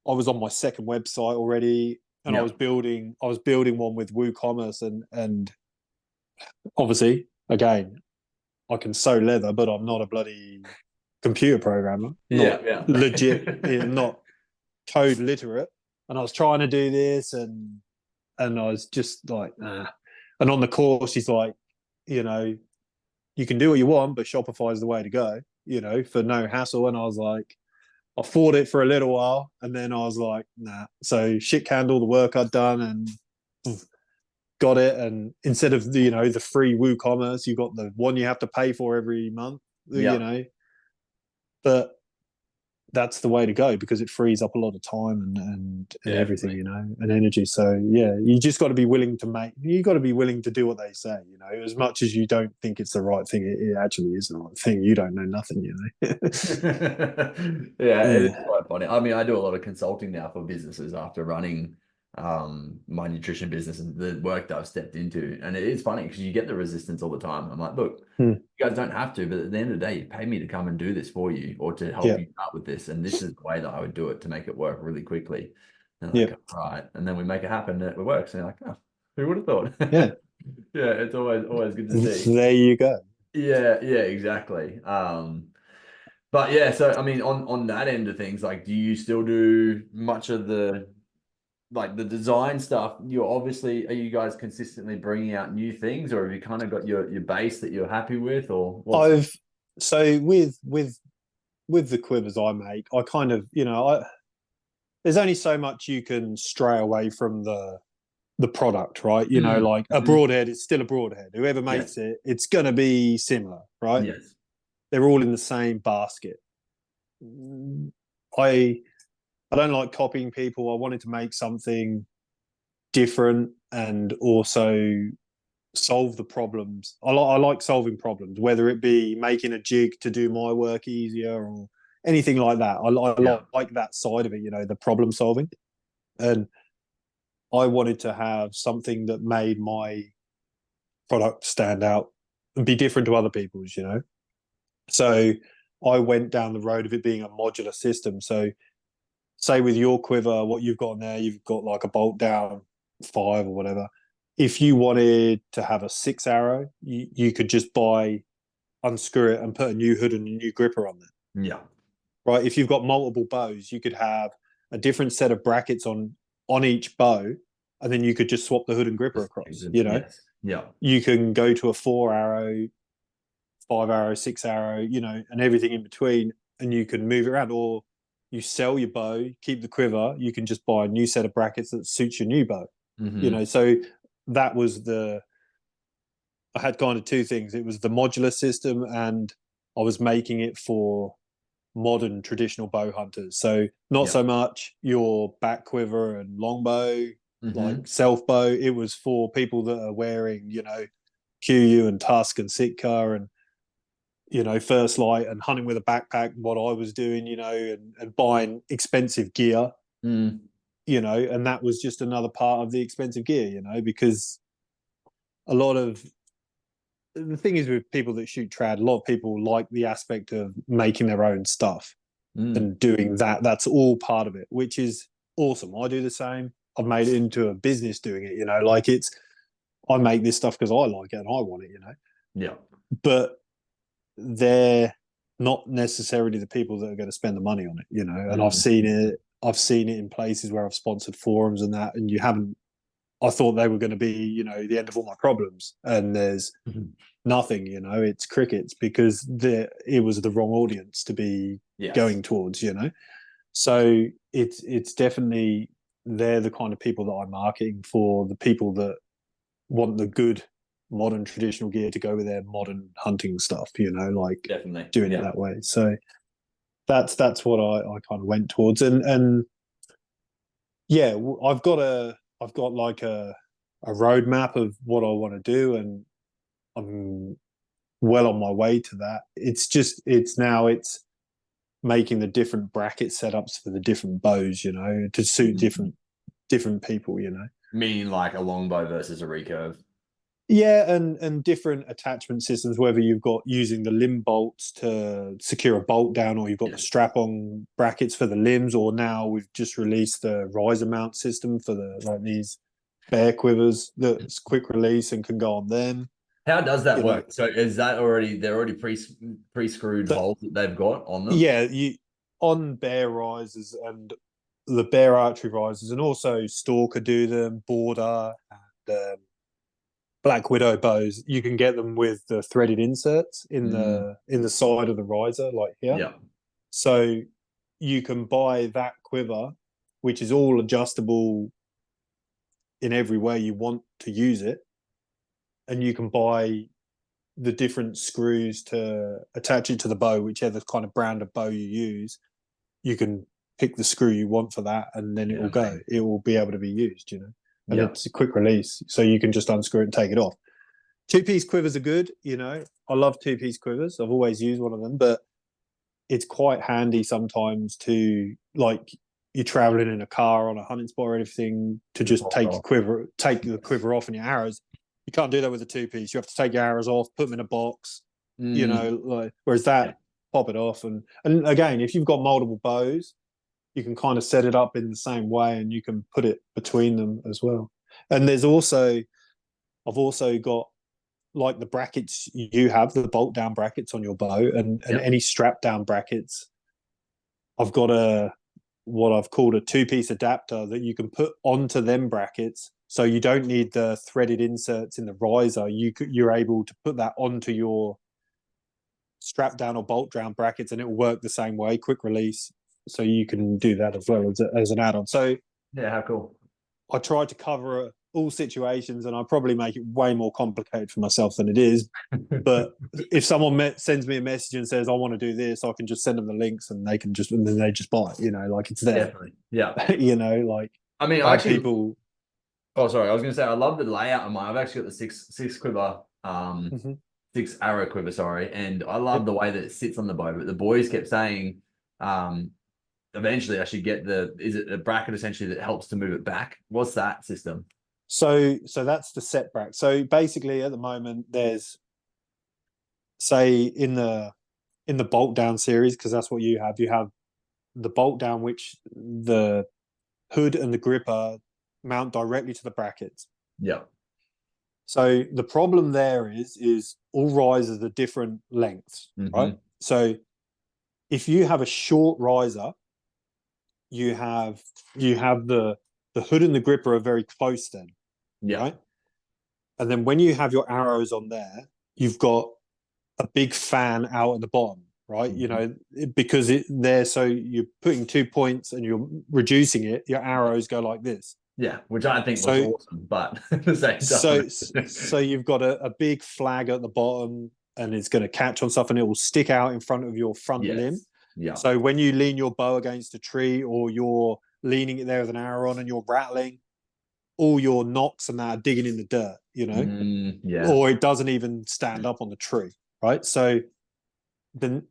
was on my second website already, and Yeah. I was building one with WooCommerce, and obviously, again, I can sew leather, but I'm not a bloody computer programmer, Yeah, not legit, yeah. not code literate, and I was trying to do this, and I was just like, nah. And on the course, she's like, you know, you can do what you want, but Shopify is the way to go, you know, for no hassle. And I was like, I fought it for a little while, and then I was like, nah. So shit canned all the work I'd done and got it. And instead of the, you know, the free WooCommerce, you got the one you have to pay for every month, you Yeah. know. But that's the way to go because it frees up a lot of time and everything, Definitely. you know, and energy. So yeah, you just got to be willing to do what they say, you know, as much as you don't think it's the right thing, it actually is the right thing. You don't know nothing, you know. Yeah, it is Yeah. quite funny. I mean, I do a lot of consulting now for businesses after running my nutrition business and the work that I've stepped into. And it is funny because you get the resistance all the time. I'm like, look, Hmm. you guys don't have to, but at the end of the day, you pay me to come and do this for you or to help Yeah. you out with this. And this is the way that I would do it to make it work really quickly. And Yeah. like, all right. And then we make it happen and it works. And you're like, oh, who would have thought? Yeah. Yeah, it's always good to see. There you go. Yeah, yeah, exactly. But yeah, so I mean, on that end of things, like, do you still do much of the like the design stuff? You're obviously, are you guys consistently bringing out new things, or have you kind of got your base that you're happy with, or what's? I've So with the quivers I make, I kind of, there's only so much you can stray away from the product, right? Mm. Like a Mhm. broadhead, it's still a broadhead. Whoever Yeah. makes it, it's gonna be similar, right? Yes. They're all in the same basket. I I don't like copying people. I wanted to make something different and also solve the problems. I like solving problems, whether it be making a jig to do my work easier or anything like that. Yeah. Like that side of it, the problem solving. And I wanted to have something that made my product stand out and be different to other people's. So I went down the road of it being a modular system. So say with your quiver, what you've got in there, you've got like a bolt down 5 or whatever. If you wanted to have a 6 arrow, you could just unscrew it and put a new hood and a new gripper on there. Yeah. Right. If you've got multiple bows, you could have a different set of brackets on each bow, and then you could just swap the hood and gripper across. Yes. Yeah. You can go to a 4 arrow, 5 arrow, 6 arrow, and everything in between, and you can move it around. Or you sell your bow, keep the quiver, you can just buy a new set of brackets that suits your new bow. Mm-hmm. So that was I had kind of two things. It was the modular system, and I was making it for modern traditional bow hunters. So not Yeah. so much your back quiver and longbow, Mm-hmm. like self bow. It was for people that are wearing, QU and Tusk and Sitka and First Light and hunting with a backpack. What I was doing, and buying expensive gear, Mm. and that was just another part of the expensive gear, because a lot of the thing is with people that shoot trad, a lot of people like the aspect of making their own stuff Mm. and doing that. That's all part of it, which is awesome. I do the same. I've made it into a business doing it, like I make this stuff because I like it and I want it. Yeah. But they're not necessarily the people that are going to spend the money on it, and I've Mm. seen it. I've seen it in places where I've sponsored forums and that, and you haven't. I thought they were going to be, the end of all my problems, and there's Mhm. nothing. It's crickets because it was the wrong audience to be Yes. going towards. So it's definitely they're the kind of people that I'm marketing for, the people that want the good modern traditional gear to go with their modern hunting stuff, like Definitely. doing it Yeah. that way. So that's what I kind of went towards. And yeah, I've got like a roadmap of what I want to do, and I'm well on my way to that. It's making the different bracket setups for the different bows, to suit Mhm. different people, Meaning like a longbow versus a recurve. Yeah, and different attachment systems, whether you've got using the limb bolts to secure a bolt down, or you've got Yeah. the strap-on brackets for the limbs, or now we've just released the riser mount system for these bear quivers that's quick release and can go on them. How does that You know, work? So is that already they're already pre-screwed that holes that they've got on them? yeah, you on bear risers and the bear archery risers, and also Stalker do them, Border and Black Widow bows. You can get them with the threaded inserts in Mm. the side of the riser, like here. Yeah. So you can buy that quiver, which is all adjustable in every way you want to use it, and you can buy the different screws to attach it to the bow, whichever kind of brand of bow you use. You can pick the screw you want for that, and then it Yeah, will go. mate. It will be able to be used. And Yeah. it's a quick release, so you can just unscrew it and take it off. Two-piece quivers are good. I love two-piece quivers. I've always used one of them, but it's quite handy sometimes to, like, you're traveling in a car on a hunting spot or anything, to Just just pop it off. take the Yes. quiver off and your arrows. You can't do that with a two-piece. You have to take your arrows off, put them in a box, Mm. like, whereas Yeah. that, pop it off. And again, if you've got multiple bows, you can kind of set it up in the same way, and you can put it between them as well. And I've also got, like, the brackets you have, the bolt down brackets on your bow, and Yeah. any strap down brackets. I've got what I've called a two-piece adapter that you can put onto them brackets, so you don't need the threaded inserts in the riser. You're able to put that onto your strap down or bolt down brackets, and it will work the same way, quick release. So you can do that as well as an add-on. So Yeah, how cool. I try to cover all situations, and I probably make it way more complicated for myself than it is. But if someone sends me a message and says I want to do this, I can just send them the links, and then they just buy it. Like it's there. Definitely. Yeah. Like I mean, I have actually, people. oh, sorry. I was going to say, I love the layout of mine. I've actually got the six quiver, Mhm. 6 arrow quiver, sorry. And I love Yep. the way that it sits on the bow. But the boys kept saying, um, eventually I should get is it a bracket essentially that helps to move it back? What's that system? So that's the set bracket. So basically, at the moment, there's, say, in the bolt down series, because that's what you have. You have the bolt down, which the hood and the gripper mount directly to the brackets. Yeah. So the problem there is all risers are different lengths, right? So if you have a short riser, you have the hood and the gripper are very close then, Yeah. right? And then when you have your arrows on there, you've got a big fan out at the bottom, right? Because so you're putting 2 points and you're reducing it, your arrows go like this. Yeah, which I think was awesome, but at the same time. So you've got a big flag at the bottom, and it's going to catch on stuff, and it will stick out in front of your front limb. Yeah. So when you lean your bow against a tree, or you're leaning it there with an arrow on and you're rattling, all your knocks and that are digging in the dirt, Yeah. Or it doesn't even stand up on the tree, right? So then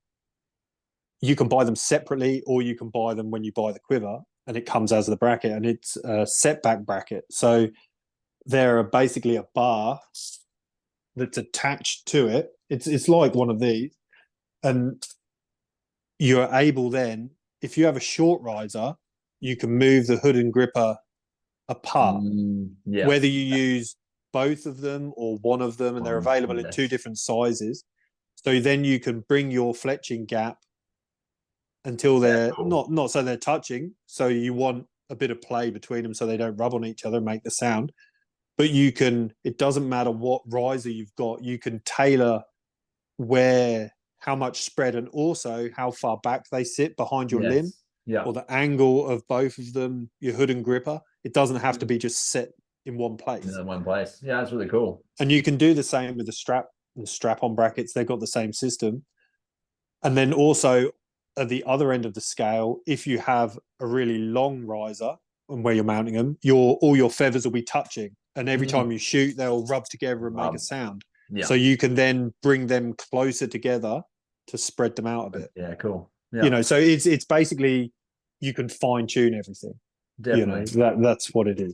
you can buy them separately, or you can buy them when you buy the quiver, and it comes as the bracket, and it's a setback bracket. So they're basically a bar that's attached to it. It's like one of these, and you're able then, if you have a short riser, you can move the hood and gripper apart. Whether you use both of them or one of them, and they're available in 2 different sizes. So then you can bring your fletching gap until they're not so they're touching. So you want a bit of play between them so they don't rub on each other and make the sound. But it doesn't matter what riser you've got, you can tailor how much spread, and also how far back they sit behind your limb, or the angle of both of them, your hood and gripper. It doesn't have to be just set in one place. In one place. Yeah, that's really cool. And you can do the same with the strap-on brackets. They've got the same system. And then also at the other end of the scale, if you have a really long riser and where you're mounting them, all your feathers will be touching. And every time you shoot, they'll rub together and make a sound. So you can then bring them closer together to spread them out a bit. Yeah, cool. Yeah. So it's basically, you can fine tune everything. Definitely. That's what it is.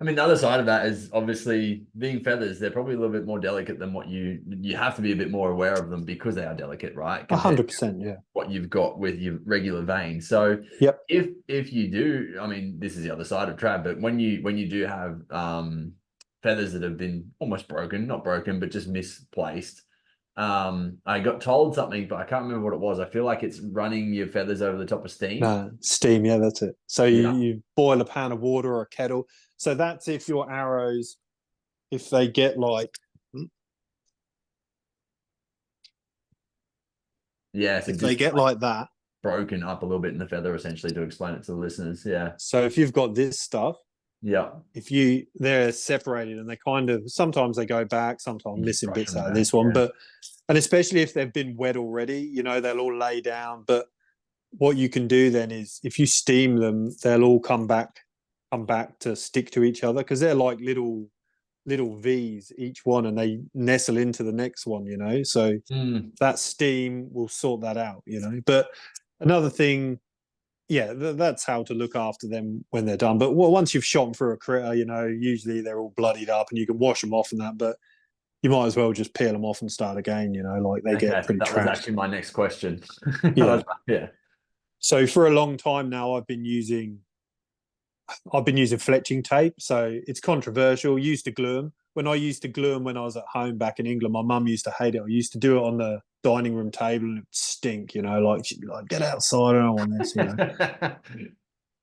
I mean, the other side of that is obviously being feathers, they're probably a little bit more delicate than what you have to be a bit more aware of them because they are delicate, right? 100%, yeah. What you've got with your regular vein. So yep. if you do, I mean, this is the other side of trad, but when you do have feathers that have been almost broken, not broken, but just misplaced, I got told something, but I can't remember what it was. I feel like it's running your feathers over the top of steam. No, steam, yeah, that's it. So you boil a pan of water or a kettle. So that's if your arrows, if they get like, if they get like that, broken up a little bit in the feather, essentially, to explain it to the listeners. Yeah. So if you've got this stuff, if they're separated, and they kind of, sometimes they go back, sometimes missing bits out of this one, and especially if they've been wet already, they'll all lay down. But what you can do then is, if you steam them, they'll all come back to stick to each other, because they're like little V's each one, and they nestle into the next one, so that steam will sort that out, But another thing, that's how to look after them when they're done. But once you've shot them through a critter, usually they're all bloodied up, and you can wash them off and that, but you might as well just peel them off and start again, like they get pretty trashed. That was actually my next question. Yeah. So for a long time now, I've been using fletching tape. So it's controversial. Used to glue them. When I used to glue them when I was at home back in England, my mum used to hate it. I used to do it on the dining room table, and it would stink, like she'd be like, "Get outside, I don't want this."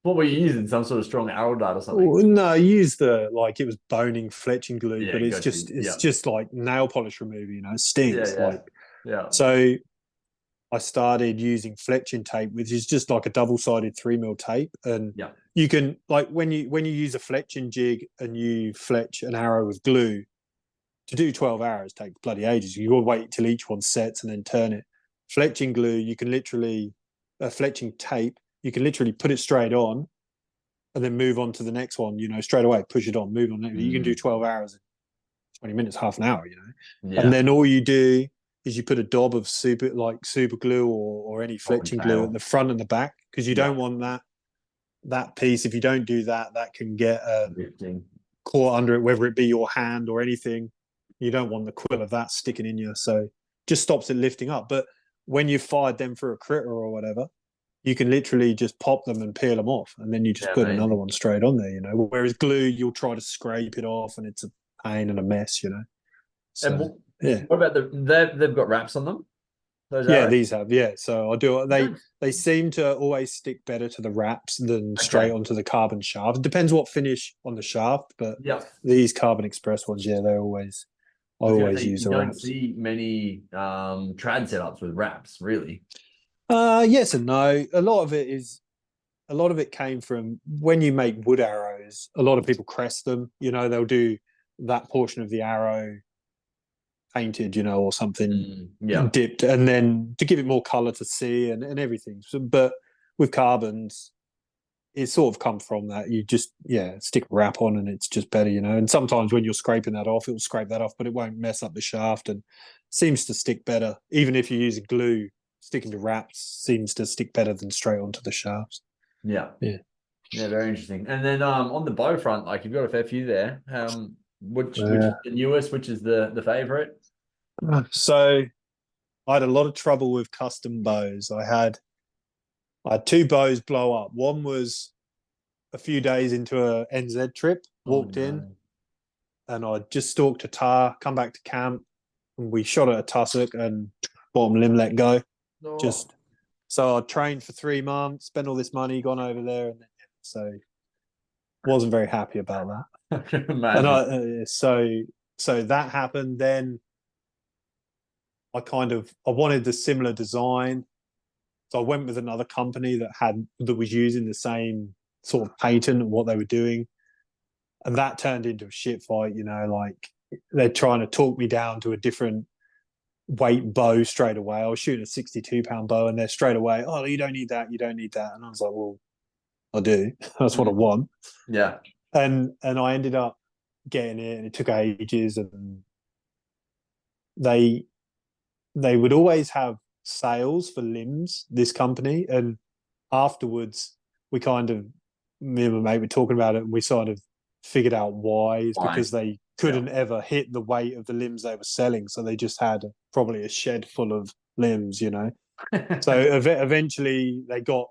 What were you using? Some sort of strong arrow dart or something? No, I used it was boning fletching glue, but it's just like nail polish remover, it stinks. Yeah. So I started using fletching tape, which is just like a double-sided 3mm tape. And Yeah. you can, like, when you use a fletching jig and you fletch an arrow with glue, to do 12 arrows takes bloody ages. You got to wait till each one sets and then turn it. Fletching glue, you can literally, fletching tape, you can literally put it straight on and then move on to the next one, straight away, push it on, move on. You can do 12 hours in 20 minutes, half an hour, Yeah. And then all you do is you put a daub of super glue or any fletching glue at the front and the back, because you don't want that piece. If you don't do that, that can get caught under it, whether it be your hand or anything. You don't want the quill of that sticking in you, so just stops it lifting up. But when you fired them for a critter or whatever, you can literally just pop them and peel them off, and then you just put another one straight on there, Whereas glue, you'll try to scrape it off, and it's a pain and a mess, So, and what about they've got wraps on them? Those yeah, arrows? these have, So I do. They seem to always stick better to the wraps than straight onto the carbon shaft. It depends what finish on the shaft, but these Carbon Express ones, I always use the you don't wraps. see many trad setups with wraps, really. Yes and no. A lot of it came from when you make wood arrows. A lot of people crest them. They'll do that portion of the arrow painted, or something dipped, and then to give it more color to see and everything. So, but with carbons, it sort of come from that. You just stick a wrap on, and it's just better, And sometimes when you're scraping that off, it will scrape that off, but it won't mess up the shaft, and seems to stick better. Even if you're using glue, sticking to wraps seems to stick better than straight onto the shafts. Yeah, very interesting. And then on the bow front, like you've got a fair few there. Which is the newest? Which is the favorite? So I had a lot of trouble with custom bows. I had two bows blow up. One was a few days into a NZ trip, walked in, and I just stalked a tar, come back to camp, and we shot at a tussock, and bottom limb let go. So I trained for 3 months, spent all this money, gone over there, and so wasn't very happy about that. I can imagine. And so that happened. Then I wanted the similar design, so I went with another company that was using the same sort of patent of what they were doing, and that turned into a shit fight. Like they're trying to talk me down to a different weight bow straight away. I was shooting a 62-pound bow, and they're straight away, "Oh, you don't need that. You don't need that." And I was like, "Well, I do. That's what I want." Yeah. And I ended up getting it, and it took ages. And they would always have sales for limbs, this company, and afterwards me and my mate were talking about it, and we sort of figured out why. It's because they couldn't ever hit the weight of the limbs they were selling, so they just had probably a shed full of limbs, So eventually they got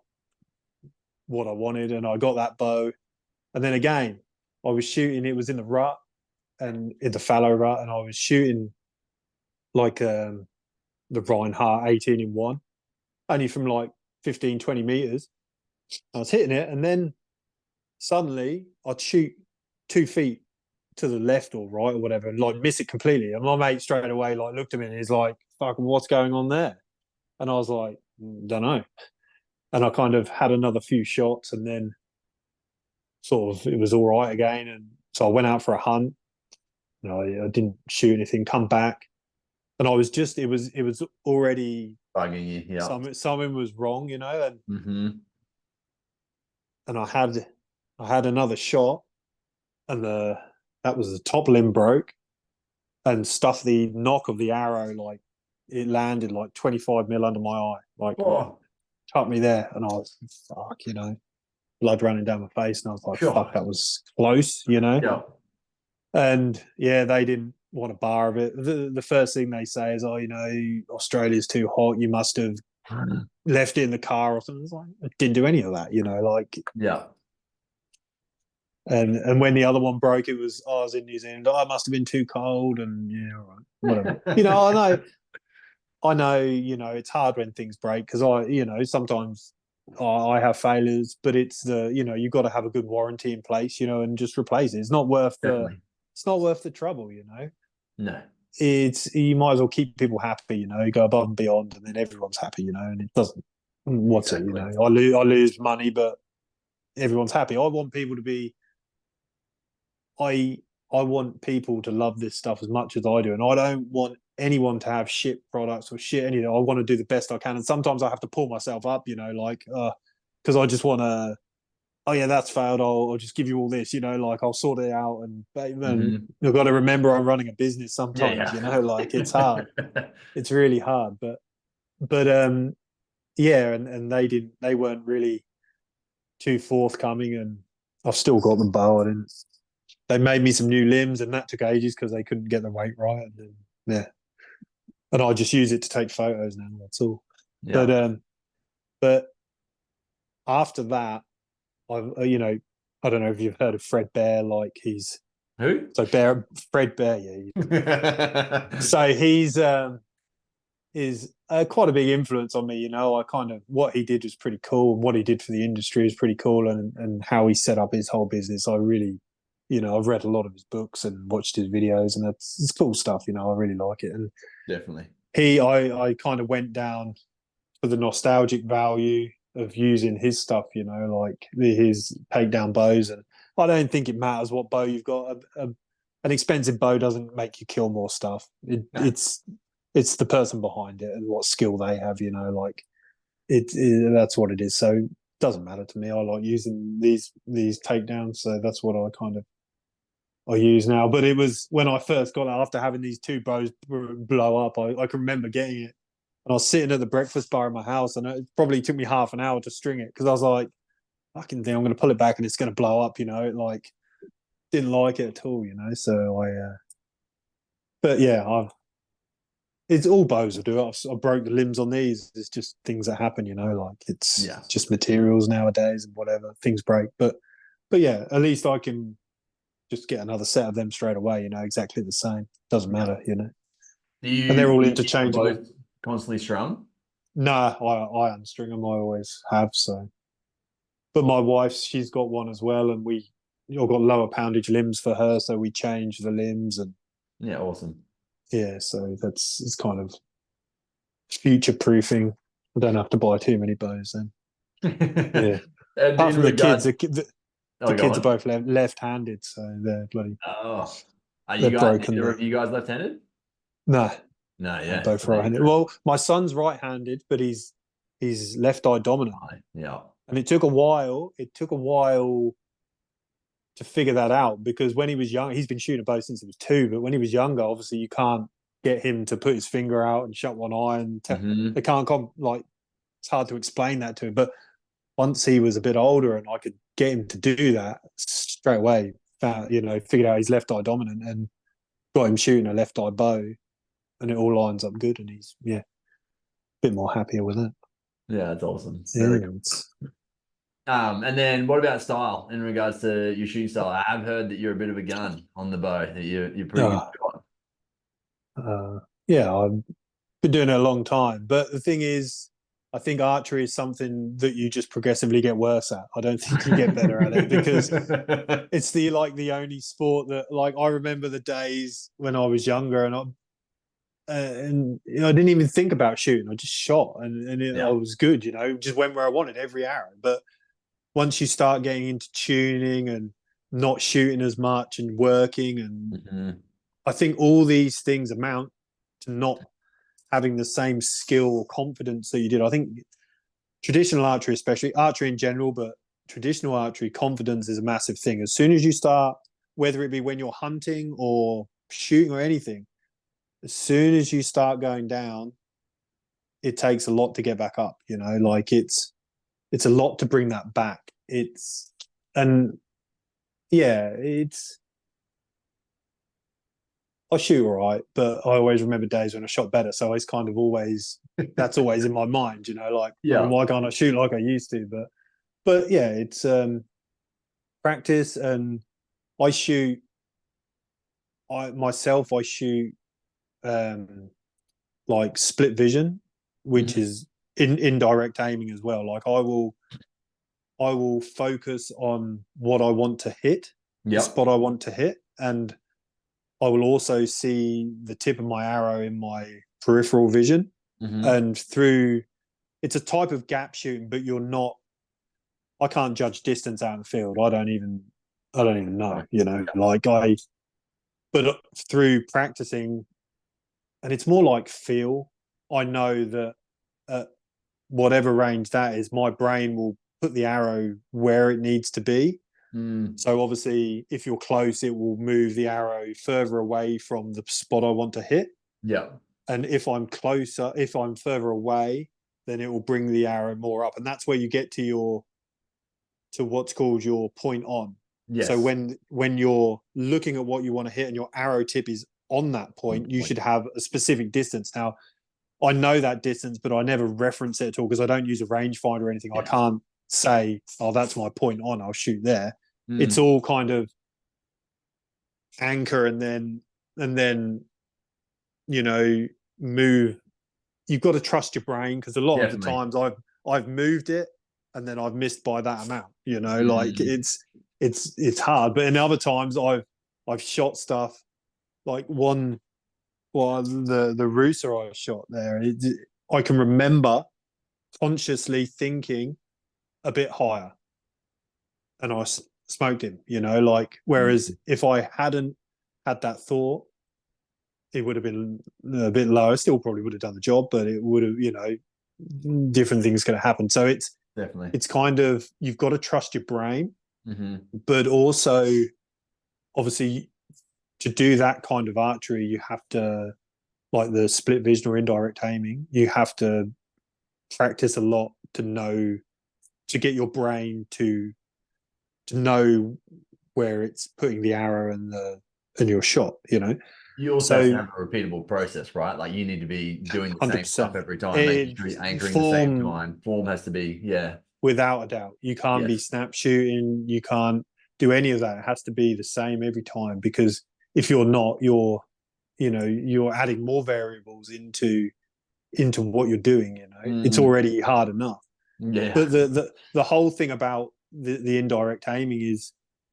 what I wanted, and I got that bow. And then again, I was shooting, it was in the rut, and in the fallow rut, and I was shooting like the Reinhardt 18-in-1, only from like 15, 20 meters. I was hitting it, and then suddenly I'd shoot 2 feet to the left or right or whatever, and like miss it completely. And my mate straight away like looked at me and he's like, "Fucking, what's going on there?" And I was like, "Don't know." And I kind of had another few shots, and then sort of it was all right again. And so I went out for a hunt. I didn't shoot anything. Come back, and I was just it was already bugging you. Yeah, something was wrong, and I had another shot, and that was the top limb broke, and stuffed the knock of the arrow, like it landed like 25 mil under my eye, like cut me there, and I was blood running down my face, and I was like, fuck, that was close, Yeah. And they didn't want a bar of it. The first thing they say is, "Oh, Australia's too hot. You must have left it in the car or something." It's like, I didn't do any of that, And when the other one broke, it was, I was in New Zealand. I must have been too cold, and all right, whatever. I know. It's hard when things break, because sometimes I have failures, but it's you've got to have a good warranty in place, and just replace it. It's not worth the trouble, No. it's you might as well keep people happy, you know. You go above and beyond, and then everyone's happy, you know. And it doesn't. What's it, you know? I lose money, but everyone's happy. I want people to be. I I want people to love this stuff as much as I do, and I don't want anyone to have shit products or shit anything. I want to do the best I can, and sometimes I have to pull myself up, you know, like because I just want to. Oh yeah, that's failed. I'll just give you all this, you know, like I'll sort it out. And you've got to remember I'm running a business sometimes, Yeah, you know, like it's hard. yeah. It's really hard. But yeah, and they weren't really too forthcoming, and I've still got them bow. And they made me some new limbs, and that took ages because they couldn't get the weight right. And then, yeah. And I just use it to take photos now, that's all. Yeah. But after that, you know, I don't know if you've heard of Fred Bear. Like Who? Fred Bear, yeah. So he's is quite a big influence on me. You know, I kind of what he did was pretty cool, and what he did for the industry is pretty cool, and how he set up his whole business. I really, you know, I've read a lot of his books and watched his videos, and it's cool stuff. You know, I really like it. And Definitely. I kind of went down for the nostalgic value of using his stuff, you know, like his takedown bows. And I don't think it matters what bow you've got. An expensive bow doesn't make you kill more stuff. Yeah. It's the person behind it and what skill they have, you know, like that's what it is. So it doesn't matter to me. I like using these takedowns, so that's what I use now. But it was when I first got it after having these two bows blow up. I can remember getting it, and I was sitting at the breakfast bar in my house, and it probably took me half an hour to string it because I was like, "Fucking thing, I'm going to pull it back and it's going to blow up," you know. Like, didn't like it at all, you know. So but yeah, it's all bows will do it. I broke the limbs on these. It's just things that happen, you know. Like it's just materials nowadays and whatever things break. But yeah, at least I can just get another set of them straight away, you know, exactly the same. Doesn't matter, you know. And they're all Keep them interchangeable. both constantly strung? No, I unstring them. I always have. So, but my wife, she's got one as well, and I've got lower poundage limbs for her, so we change the limbs, and Yeah, awesome. yeah, so it's kind of future proofing. I don't have to buy too many bows then. Yeah. And Apart in from the kids, regard, the go kids are on. both left-handed, so they're bloody Oh, are they're you guys, broken. either of you guys left-handed? No, No, I'm yeah. both So there you right-handed. go. Well, my son's right-handed, but he's left eye dominant. Yeah. And it took a while. It took a while to figure that out because when he was young, he's been shooting a bow since he was 2. But when he was younger, obviously you can't get him to put his finger out and shut one eye, and they can't like. It's hard to explain that to him. But once he was a bit older and I could get him to do that straight away, figured out he's left eye dominant and got him shooting a left eye bow, and it all lines up good, and he's a bit more happier with it. Yeah, that's awesome. Yeah. Very cool. And then what about style in regards to your shooting style? I have heard that you're a bit of a gun on the bow, that you're pretty good shot. Yeah, I've been doing it a long time. But the thing is, I think archery is something that you just progressively get worse at. I don't think you get better at it because it's the only sport that I remember the days when I was younger and I didn't even think about shooting. I just shot and I was good, you know, just went where I wanted every arrow. But once you start getting into tuning and not shooting as much and working, and I think all these things amount to not having the same skill or confidence that you did. I think traditional archery, especially archery in general, but traditional archery, confidence is a massive thing. As soon as you start, whether it be when you're hunting or shooting or anything, as soon as you start going down, it takes a lot to get back up. You know, like it's a lot to bring that back. I shoot all right, but I always remember days when I shot better. So it's kind of that's always in my mind, you know, like, why can't I shoot like I used to? But yeah, it's practice. And I shoot, I shoot like split vision, which is indirect aiming as well. Like I will focus on what I want to hit, the spot I want to hit, and I will also see the tip of my arrow in my peripheral vision. And through, it's a type of gap shooting, but I can't judge distance out in the field. I don't even know, but through practicing, and it's more like feel, I know that at whatever range that is, my brain will put the arrow where it needs to be. So obviously, if you're close, it will move the arrow further away from the spot I want to hit. Yeah. And if I'm further away, then it will bring the arrow more up. And that's where you get to what's called your point on. Yes. So when you're looking at what you want to hit and your arrow tip is on that point, you should have a specific distance. Now, I know that distance, but I never reference it at all because I don't use a rangefinder or anything. I can't say, oh, that's my point on, I'll shoot there. It's all kind of anchor and then move. You've got to trust your brain, because a lot of the times I've moved it and then I've missed by that amount. Like it's hard. But in other times I've shot stuff like the rooster I shot there. I can remember consciously thinking a bit higher, and I smoked him. Whereas if I hadn't had that thought, it would have been a bit lower. Still probably would have done the job, but it would have, different things could have happened. So it's kind of, you've got to trust your brain, but also obviously to do that kind of archery, you have to, like the split vision or indirect aiming, you have to practice a lot to get your brain to know where it's putting the arrow and your shot. You also have to have a repeatable process, right? Like you need to be doing the 100%. Same stuff every time, making sure you're anchoring the same time. Form has to be, without a doubt. You can't be snap shooting. You can't do any of that. It has to be the same every time, because if you're not, you're adding more variables into what you're doing. It's already hard enough. Yeah. But the whole thing about the indirect aiming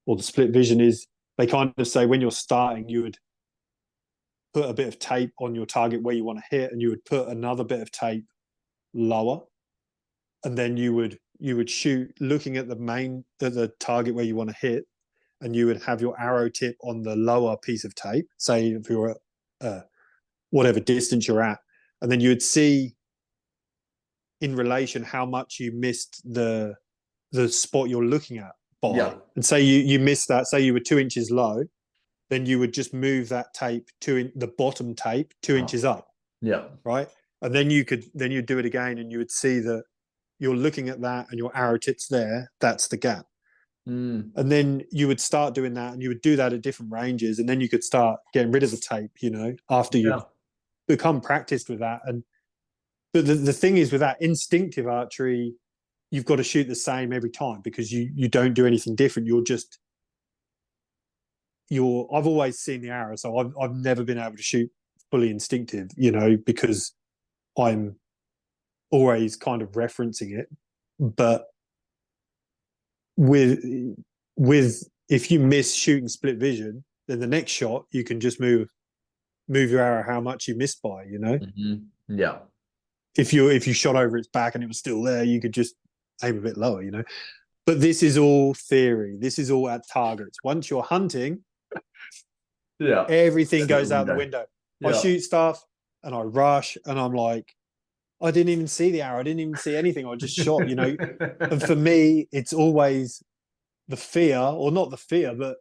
or the split vision is, they kind of say when you're starting, you would put a bit of tape on your target where you want to hit, and you would put another bit of tape lower, and then you would shoot looking at the target where you want to hit, and you would have your arrow tip on the lower piece of tape, say if you're at whatever distance you're at, and then you would see in relation how much you missed the spot you're looking at by. And say you missed that, say you were 2 inches low, then you would just move that tape the bottom tape 2 inches up. Right. And then you'd do it again, and you would see that you're looking at that and your arrow tip's there. That's the gap. And then you would start doing that, and you would do that at different ranges, and then you could start getting rid of the tape, after you've become practiced with that. But the thing is, with that instinctive archery, you've got to shoot the same every time, because you don't do anything different. I've always seen the arrow, so I've never been able to shoot fully instinctive, because I'm always kind of referencing it. But with if you miss shooting split vision, then the next shot you can just move your arrow how much you missed by. If you shot over its back and it was still there, you could just aim a bit lower. But this is all theory. This is all at targets. Once you're hunting, everything goes out the window. I shoot stuff and I rush, and I'm like, I didn't even see the arrow. I didn't even see anything. I just shot, And for me, it's always the fear, or not the fear, but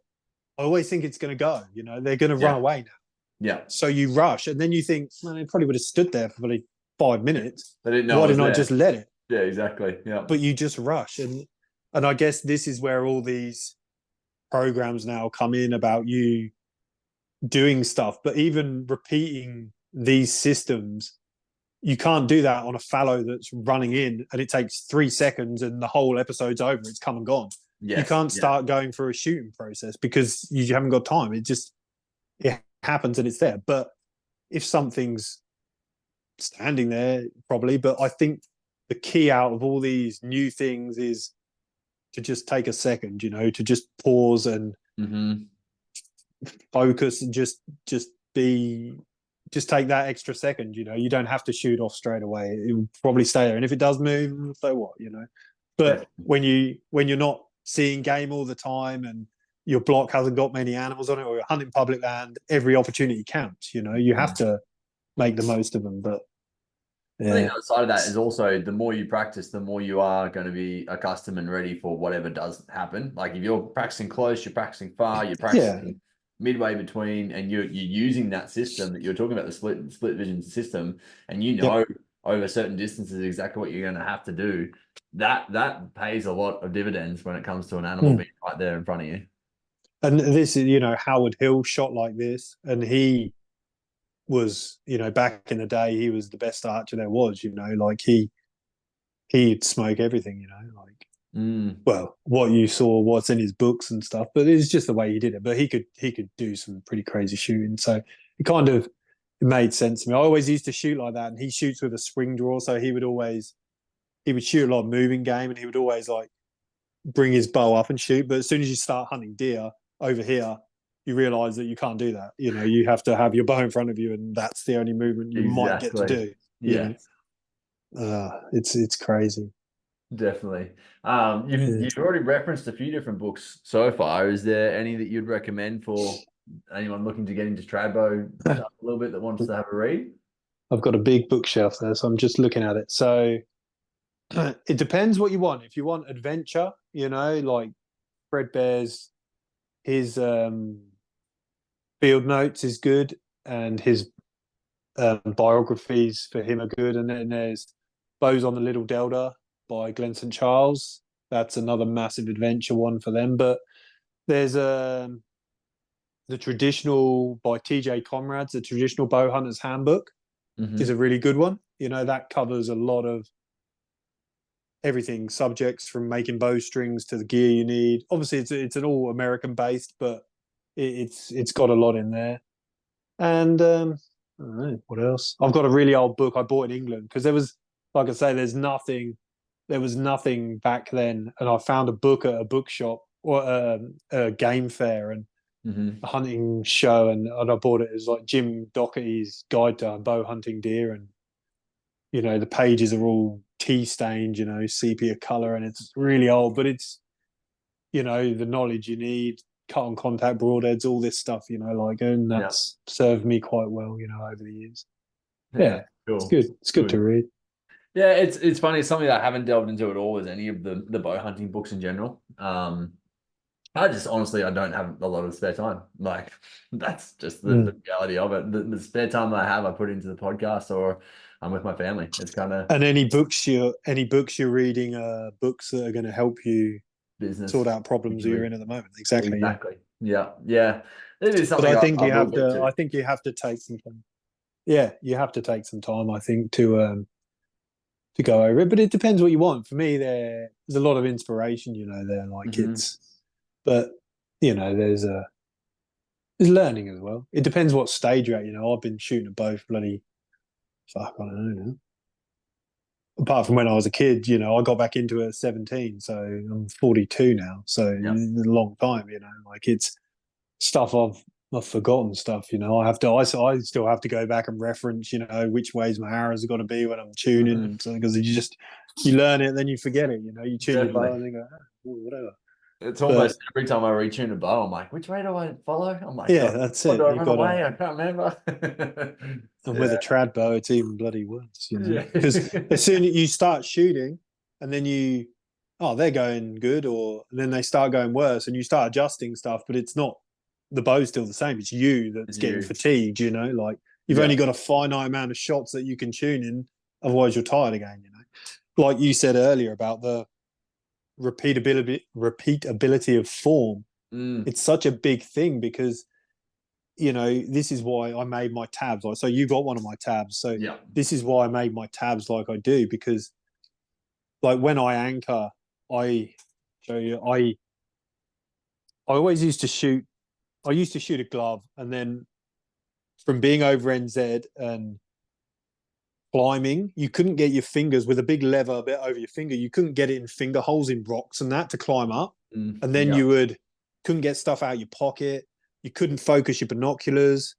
I always think it's going to go. They're going to run away now. So you rush, and then you think, man, they probably would have stood there for probably 5 minutes. They didn't know. Why didn't I just let it? Yeah, exactly. Yeah. But you just rush, and I guess this is where all these programs now come in about you doing stuff. But even repeating these systems, you can't do that on a fallow that's running in and it takes 3 seconds and the whole episode's over. It's come and gone. You can't start going through a shooting process because you haven't got time. It happens and it's there. But if something's standing there, probably. But I think the key out of all these new things is to just take a second, to just pause and focus and just take that extra second. You don't have to shoot off straight away. It will probably stay there, and if it does move, so what. But when you're not seeing game all the time and your block hasn't got many animals on it, or you're hunting public land, every opportunity counts. You have to make the most of them. But I think the other side of that is also the more you practice, the more you are going to be accustomed and ready for whatever does happen. Like if you're practicing close, you're practicing far, you're practicing midway between, and you're using that system that you're talking about, the split vision system, and over certain distances exactly what you're going to have to do. That pays a lot of dividends when it comes to an animal being right there in front of you. And this is, Howard Hill shot like this, and he was, back in the day, he was the best archer there was. Like he'd smoke everything. Well, what you saw, what's in his books and stuff, but it's just the way he did it. But he could do some pretty crazy shooting, so it made sense to me. I always used to shoot like that, and he shoots with a spring draw, so he would shoot a lot of moving game, and he would always like bring his bow up and shoot. But as soon as you start hunting deer over here, you realize that you can't do that. You have to have your bow in front of you, and that's the only movement you might get to do. Yeah. It's crazy. Definitely. You've already referenced a few different books so far. Is there any that you'd recommend for anyone looking to get into Tradbow a little bit that wants to have a read? I've got a big bookshelf there, so I'm just looking at it. So it depends what you want. If you want adventure, like Fred Bear's, his field notes is good, and his biographies for him are good. And then there's Bows on the Little Delta by Glenn St. Charles. That's another massive adventure one for them. But there's the traditional by TJ Comrades, the traditional Bowhunter's Handbook is a really good one. That covers a lot of everything, subjects from making bowstrings to the gear you need. Obviously, it's an all American based, but it's got a lot in there. And I don't know what else. I've got a really old book I bought in England because there was, like I say, there was nothing back then, and I found a book at a bookshop or a game fair and a hunting show, and I bought it. It was like Jim Doherty's Guide to Bow Hunting Deer, and the pages are all tea stained, sepia color, and it's really old, but it's the knowledge you need, cut on contact broadheads, all this stuff, and that's served me quite well, over the years. Yeah, cool. It's good. It's good to read. Yeah, it's funny. It's something that I haven't delved into at all, is any of the bow hunting books in general. I don't have a lot of spare time. Like that's just the reality of it. The spare time that I have, I put into the podcast, or I'm with my family. It's kind of. And any books you're reading are books that are going to help you sort out problems you're in at the moment. Exactly. Yeah. It is something. But I think you have to take some time. Yeah, you have to take some time, I think, to go over it. But it depends what you want. For me, there's a lot of inspiration, there. Like but there's learning as well. It depends what stage you're at. I've been shooting at both bloody. Fuck, I don't know now. Apart from when I was a kid, I got back into it at 17, so I'm 42 now. So it's a long time, like it's stuff I've forgotten stuff. I still have to go back and reference, which ways my arrows have got to be when I'm tuning, and so because you learn it, then you forget it. You tune your bow and then go, whatever. It's almost every time I retune a bow, I'm like, which way do I follow? I'm like, that's it. Do I run away? I can't remember. And with a trad bow, it's even bloody worse, because as soon as you start shooting, and then they're going good, and then they start going worse, and you start adjusting stuff, but it's not, the bow's still the same. It's you that's getting fatigued. Like you've only got a finite amount of shots that you can tune in, otherwise you're tired again. Like you said earlier about the repeatability of form. It's such a big thing because this is why I made my tabs. So you got one of my tabs. So this is why I made my tabs like I do, because like when I anchor, I always used to shoot. I used to shoot a glove, and then from being over NZ and climbing, you couldn't get your fingers with a big lever a bit over your finger. You couldn't get it in finger holes in rocks and that to climb up. And then you couldn't get stuff out your pocket. You couldn't focus your binoculars,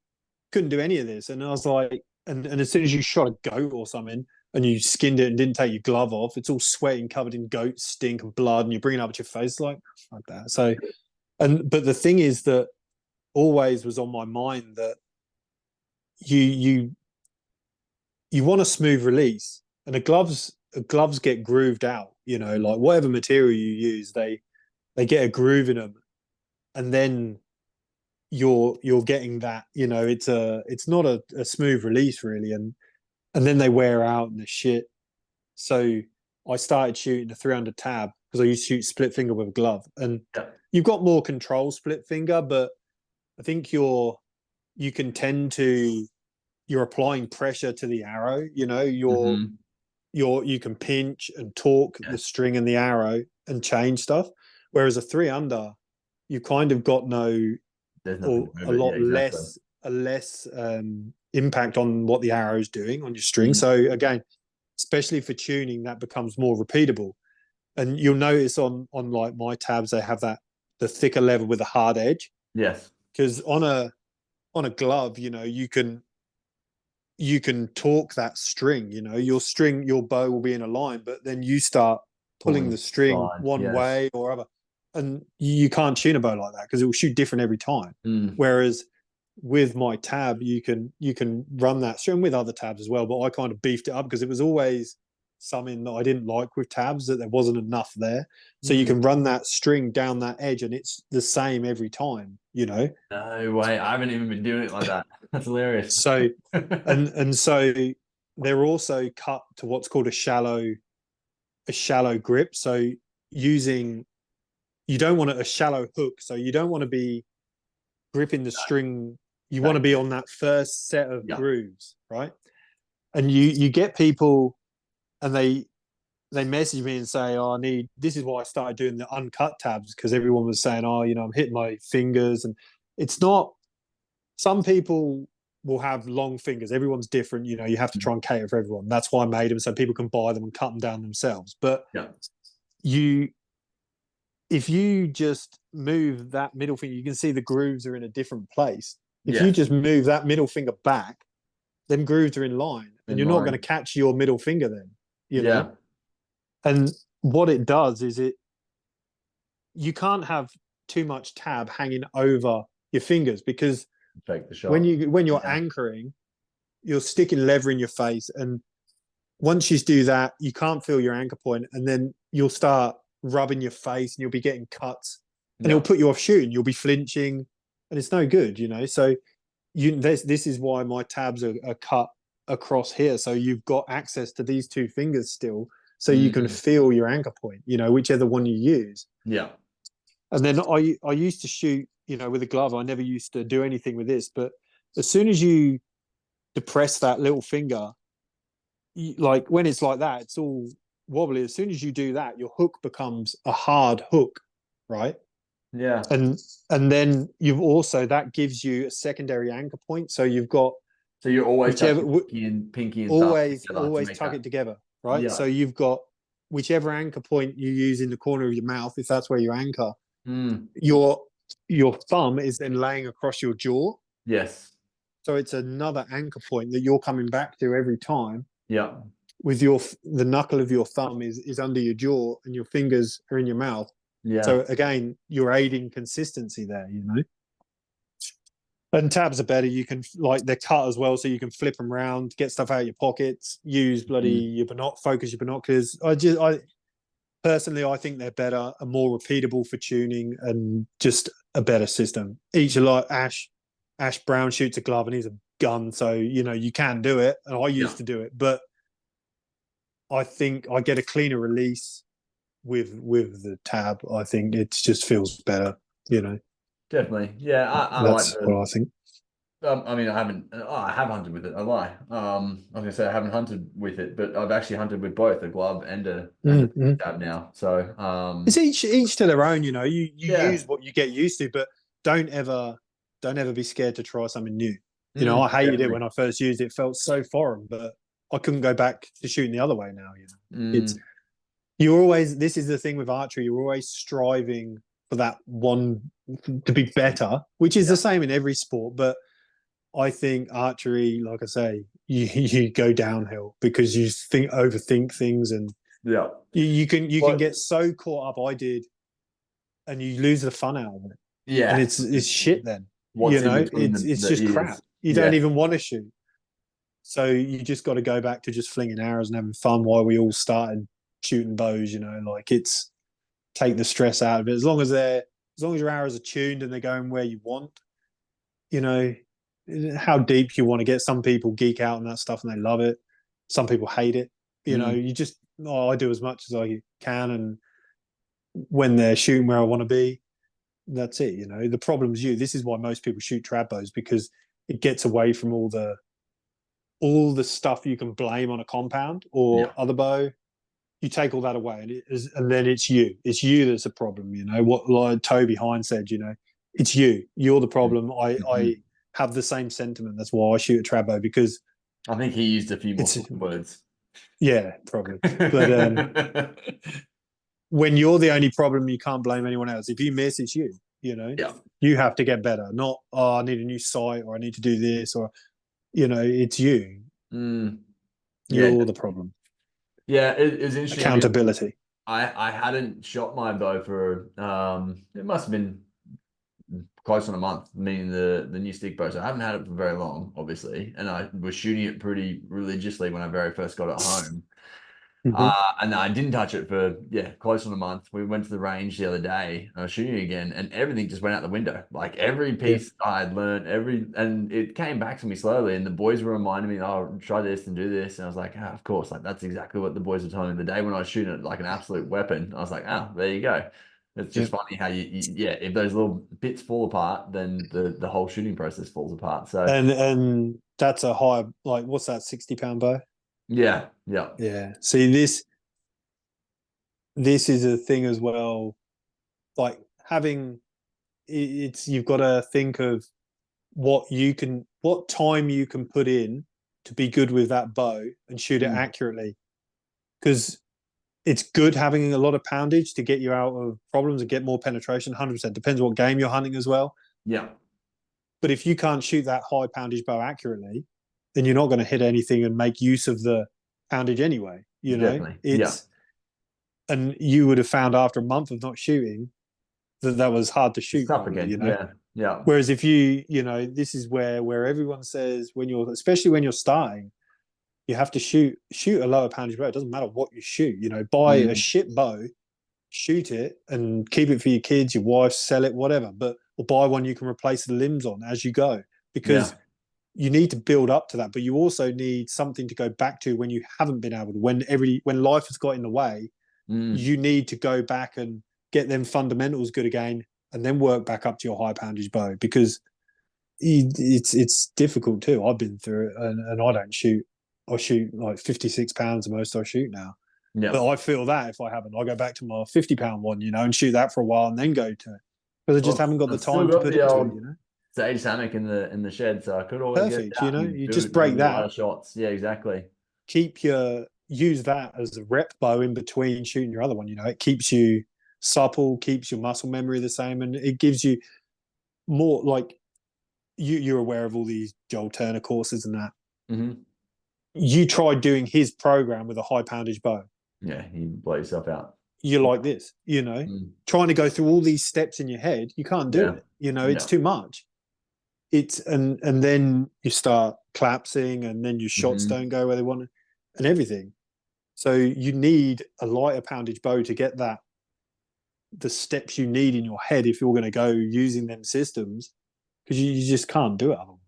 couldn't do any of this. And I was like, and as soon as you shot a goat or something and you skinned it and didn't take your glove off, it's all sweaty and covered in goat stink and blood, and you bring it up at your face like that. So, but the thing is that always was on my mind that you want a smooth release, and the gloves get grooved out. Like whatever material you use, they get a groove in them, and then you're getting that. It's not a smooth release really, and then they wear out and they're shit. So I started shooting a 300 tab because I used to shoot split finger with a glove, and you've got more control split finger, but I think you can tend to, you're applying pressure to the arrow. You can pinch and torque the string and the arrow and change stuff. Whereas a 3-under, you kind of got a lot less impact on what the arrow is doing on your string. So again, especially for tuning, that becomes more repeatable. And you'll notice on like my tabs, they have the thicker level with a hard edge. Yes. Because on a glove, you can torque that string. Your bow will be in a line, but then you start pulling the string one way or other, and you can't tune a bow like that because it will shoot different every time. Whereas with my tab, you can run that string with other tabs as well. But I kind of beefed it up because it was always something that I didn't like with tabs, that there wasn't enough there. So you can run that string down that edge and it's the same every time, No way. I haven't even been doing it like that. That's hilarious. So, and so they're also cut to what's called a shallow grip. So you don't want a shallow hook. So you don't want to be gripping the string. You want to be on that first set of grooves, right? And you get people, and they message me and say, "Oh, this is why I started doing the uncut tabs," because everyone was saying, "Oh, I'm hitting my fingers," and it's not. Some people will have long fingers. Everyone's different. You have to try and cater for everyone. That's why I made them so people can buy them and cut them down themselves. But if you just move that middle finger, you can see the grooves are in a different place. If you just move that middle finger back, them grooves are in line, and you're not going to catch your middle finger then, you know? And what it does is you can't have too much tab hanging over your fingers, because when you're anchoring, you're sticking lever in your face, and once you do that, you can't feel your anchor point, and then you'll start rubbing your face and you'll be getting cuts, and it'll put you off shooting. You'll be flinching, and it's no good, So this is why my tabs are cut across here, so you've got access to these two fingers still, so you can feel your anchor point, whichever one you use. And then I used to shoot, with a glove. I never used to do anything with this, but as soon as you depress that little finger, like when it's like that, it's all wobbly. As soon as you do that, your hook becomes a hard hook, right? And then you've also, that gives you a secondary anchor point. So you've got, so you're always pinky and always tuck it together, right? Yeah. So you've got whichever anchor point you use in the corner of your mouth, if that's where you anchor, your thumb is then laying across your jaw. Yes. So it's another anchor point that you're coming back to every time. Yeah. With the knuckle of your thumb is under your jaw, and your fingers are in your mouth. Yeah. So again, you're aiding consistency there, And tabs are better. You can, like, they're cut as well, so you can flip them around, get stuff out of your pockets, use focus your binoculars. I personally, I think they're better and more repeatable for tuning, and just a better system. Like Ash Brown shoots a glove and he's a gun, so you can do it, and I used to do it, but I think I get a cleaner release with the tab. I think it just feels better, Definitely. Yeah, that's what I think. I mean, I have hunted with it. I lie. I was gonna say I haven't hunted with it, but I've actually hunted with both a glove and a tab now. So it's each to their own. You use what you get used to, but don't ever be scared to try something new. I hated it when I first used it. It felt so foreign, but I couldn't go back to shooting the other way now. This is the thing with archery. You're always striving for that one to be better, which is the same in every sport. But I think archery, like I say, you go downhill because you overthink things, and Yeah. you can But get so caught up. I did, and you lose the fun out of it, and yeah, it's shit. Then what's in between it's the just crap. ears? You don't Yeah. even want to shoot. So you just got to go back to just flinging arrows and having fun while we all started shooting bows. Like it's take the stress out of it. As long as your arrows are tuned and they're going where you want, you know, how deep you want to get. Some people geek out on that stuff and they love it. Some people hate it. Mm. You just, I do as much as I can. And when they're shooting where I want to be, that's it. The problem's you. This is why most people shoot trad bows, because it gets away from all the stuff you can blame on a compound or Yeah. other bow. You take all that away, and then it's you. It's you that's a problem. What, like Toby Hine said. It's you. You're the problem. I Mhm. have the same sentiment. That's why I shoot a trad bow, because I think he used a few more it's swear words. yeah, probably. But when you're the only problem, you can't blame anyone else. If you miss, it's you. Yeah. You have to get better. Not I need a new sight, or I need to do this, or it's you. Mm. Yeah. You're the problem. Yeah. It's interesting. I mean, Accountability. I hadn't shot my bow for it must have been close on a month, meaning the new stick bow. So I haven't had it for very long, obviously, and I was shooting it pretty religiously when I very first got it home. Mm-hmm. And I didn't touch it for close on a month. We went to the range the other day. I was shooting again, and everything just went out the window. Like every Yeah. piece I had learned, and it came back to me slowly. And the boys were reminding me, "Oh, try this and do this." And I was like, "Ah, of course!" Like that's exactly what the boys were telling me the day when I was shooting it like an absolute weapon. I was like, "Ah, there you go." It's Yeah. just funny how if those little bits fall apart, then the whole shooting process falls apart. So And that's a high, like, what's that, 60-pound bow? yeah, yeah, Yeah. See, this is a thing as well. Like having it's you've got to think of what time you can put in to be good with that bow and shoot it mm, accurately. Because it's good having a lot of poundage to get you out of problems and get more penetration. 100% depends what game you're hunting as well. yeah, But if you can't shoot that high poundage bow accurately, then you're not going to hit anything and make use of the poundage anyway. definitely, yeah. It's and you would have found after a month of not shooting that was hard to It's shoot tough probably. again. Yeah, yeah. Whereas if this is where everyone says especially when you're starting, you have to shoot a lower poundage bow. It doesn't matter what you shoot. Buy a Mm, shit bow, shoot it, and keep it for your kids, your wife, sell it, whatever. Or buy one you can replace the limbs on as you go, yeah. because you need to build up to that. But you also need something to go back to when you haven't been able to. When life has got in the way, Mm, you need to go back and get them fundamentals good again, and then work back up to your high poundage bow, because it's difficult too. I've been through it, and I don't shoot. I shoot like 56 pounds the most I shoot now. yeah. But I feel that if I haven't, I go back to my 50-pound one, and shoot that for a while and then go to it, because I just Well, haven't got the I've still time to got put the into it. old sage hammock in the shed, so I could always get it Perfect. out and You do just break maybe that, lighter shots. Yeah, exactly. use that as a rep bow in between shooting your other one. It keeps you supple, keeps your muscle memory the same, and it gives you more like you're aware of all these Joel Turner courses and that. Hmm. You try doing his program with a high poundage bow. Yeah, you blow yourself out. You're like this, Mm, trying to go through all these steps in your head. You can't do yeah, it. It's yeah. too much. And then you start collapsing, and then your shots Hmm. don't go where they want to, and everything. So you need a lighter poundage bow to get the steps you need in your head if you're going to go using them systems, because you just can't do it otherwise.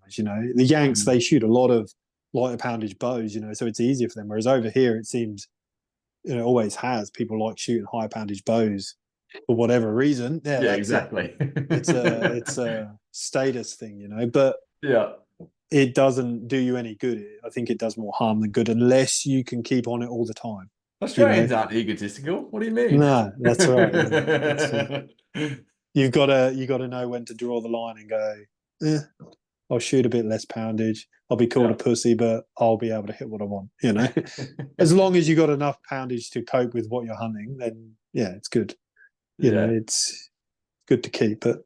The Yanks, Mm. they shoot a lot of lighter poundage bows, so it's easier for them. Whereas over here, it seems, always has, people like shooting high poundage bows for whatever reason. Yeah, Yeah, that's it. exactly. It's a status thing, but Yeah. it doesn't do you any good. I think it does more harm than good, unless you can keep on it all the time. You know, Australians aren't egotistical. What do you mean? no, that's right. Yeah, you got to know when to draw the line and go. Eh, I'll shoot a bit less poundage. I'll be called a Yeah. pussy, but I'll be able to hit what I want. As long as you got enough poundage to cope with what you're hunting, then yeah, it's good. Yeah. It's good to keep. But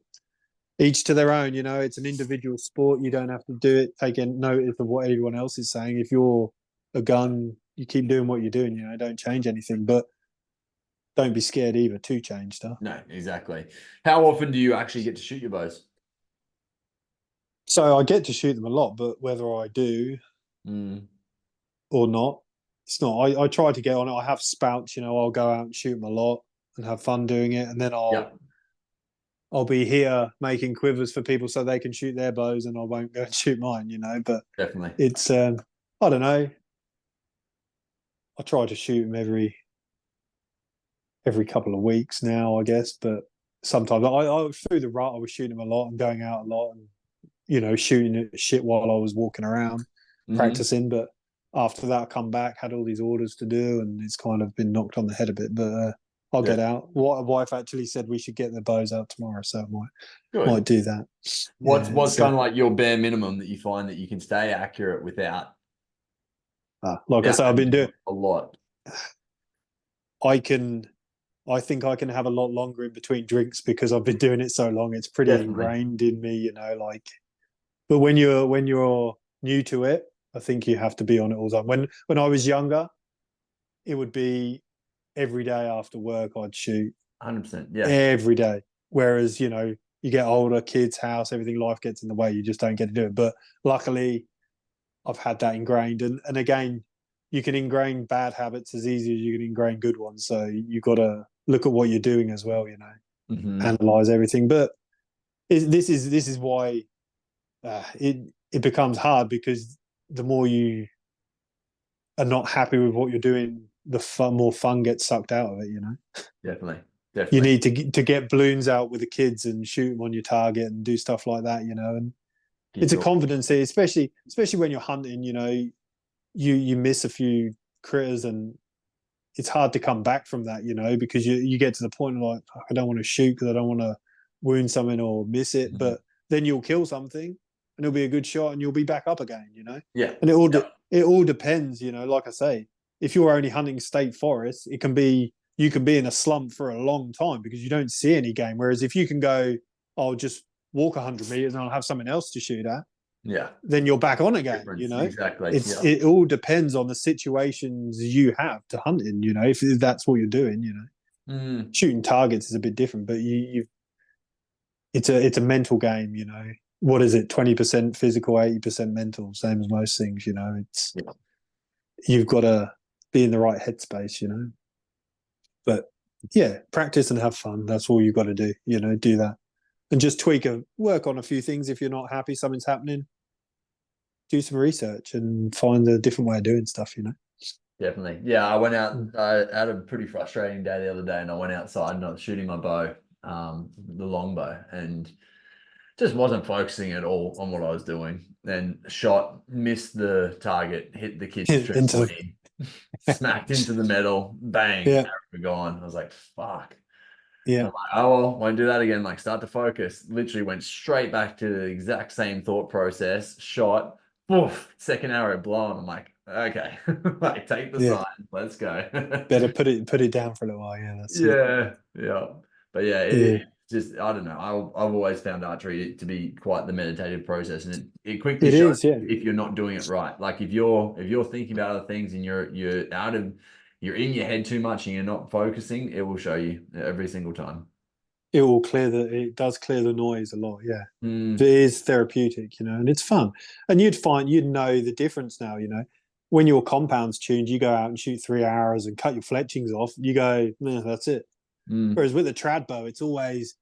each to their own, it's an individual sport. You don't have to do it taking notice of what everyone else is saying. If you're a gun, you keep doing what you're doing, don't change anything. But don't be scared either to change stuff. No, exactly. How often do you actually get to shoot your bows? So I get to shoot them a lot, but whether I do or not, it's not. I try to get on it. I have spouts, I'll go out and shoot them a lot and have fun doing it. And then I'll be here making quivers for people so they can shoot their bows and I won't go and shoot mine, But Definitely. it's, I don't know. I try to shoot them every couple of weeks now, I guess. But sometimes I through the rut, I was shooting them a lot and going out a lot and, shooting at shit while I was walking around practicing. But after that, I come back, had all these orders to do, and it's kind of been knocked on the head a bit. But I'll get out. My wife actually said we should get the bows out tomorrow, so I might do that. What's kind of like your bare minimum that you find that you can stay accurate without? Like I said, I've been doing a lot. I think I can have a lot longer in between drinks because I've been doing it so long. It's pretty ingrained in me, But when you're new to it, I think you have to be on it all the time. When I was younger, it would be every day after work I'd shoot. 100%, yeah. Every day. Whereas, you get older, kids, house, everything, life gets in the way. You just don't get to do it. But luckily, I've had that ingrained. And again, you can ingrain bad habits as easy as you can ingrain good ones. So you got to look at what you're doing as well, analyze everything. But this is why it becomes hard, because the more you are not happy with what you're doing, the more fun gets sucked out of it, Definitely. You need to get balloons out with the kids and shoot them on your target and do stuff like that, and it's a confidence thing, especially when you're hunting, you miss a few critters and it's hard to come back from that, because you get to the point of like, I don't want to shoot because I don't want to wound something or miss it. But then you'll kill something and it'll be a good shot and you'll be back up again, Yeah. And it all depends, like I say, if you're only hunting state forests, you can be in a slump for a long time because you don't see any game. Whereas if you can go, I'll just walk 100 meters and I'll have something else to shoot at. Yeah. Then you're back on again, Exactly. It all depends on the situations you have to hunt in, if that's what you're doing, Shooting targets is a bit different, but it's a mental game, What is it? 20% physical, 80% mental, same as most things, You've got to be in the right headspace, But yeah, practice and have fun. That's all you've got to do, do that. And just work on a few things. If you're not happy, something's happening, do some research and find a different way of doing stuff, Definitely. Yeah, I went out, I had a pretty frustrating day the other day and I went outside and I was shooting my bow, the longbow, and just wasn't focusing at all on what I was doing. Then missed the target, hit the kid's trampoline, smacked into the metal, bang, arrow gone. I was like, fuck. Yeah. I'm like, oh, well, won't do that again. Like, start to focus. Literally went straight back to the exact same thought process. Shot, poof, second arrow blown. I'm like, okay, like, take the sign. Let's go. Better put it down for a little while. Yeah, that's it. Yeah. But yeah, it just, I don't know. I've always found archery to be quite the meditative process, and it quickly shows if you're not doing it right. Like if you're thinking about other things and you're in your head too much and you're not focusing, it will show you every single time. It does clear the noise a lot. Yeah. It is therapeutic, and it's fun. And you'd know the difference now, when your compound's tuned, you go out and shoot 3 hours and cut your fletchings off. You go, that's it. Whereas with a trad bow, it's always,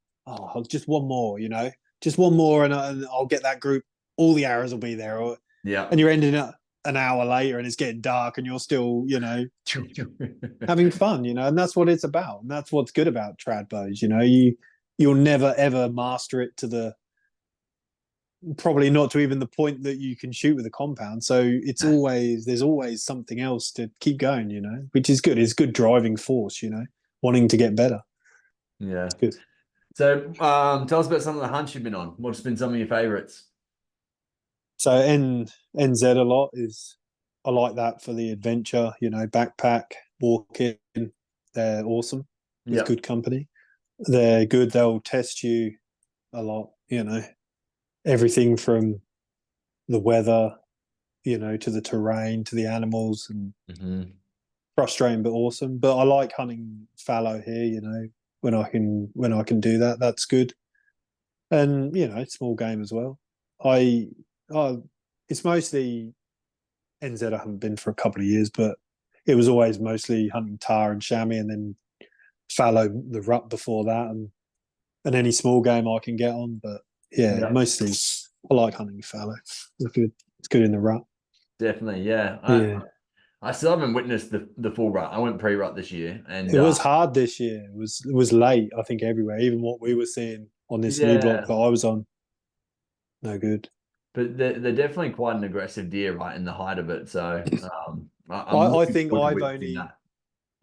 just one more, just one more, and I'll get that group. All the arrows will be there. And you're ending up an hour later, and it's getting dark, and you're still, having fun, and that's what it's about. And that's what's good about trad bows. You'll never ever master it to probably not to even the point that you can shoot with a compound. So there's always something else to keep going, which is good. It's good driving force, wanting to get better. Yeah. It's good. So tell us about some of the hunts you've been on. What's been some of your favorites? So NZ a lot I like that for the adventure, backpack, walking. They're awesome. It's good company. They're good. They'll test you a lot, everything from the weather, to the terrain, to the animals, and frustrating but awesome. But I like hunting fallow here, when I can do that, that's good. And small game as well. I, I it's mostly NZ. I haven't been for a couple of years, but it was always mostly hunting tar and chamois, and then fallow the rut before that, and any small game I can get on. But yeah, Yeah, mostly I like hunting fallow. It's good. It's good in the rut. definitely. Yeah. Yeah. I still haven't witnessed the full rut. I went pre-rut this year, and It was hard this year. It was late, I think, everywhere. Even what we were seeing on this new block yeah, that I was on, no good. but they're definitely quite an aggressive deer, right, in the height of it. So I'm I looking think forward to witnessing that.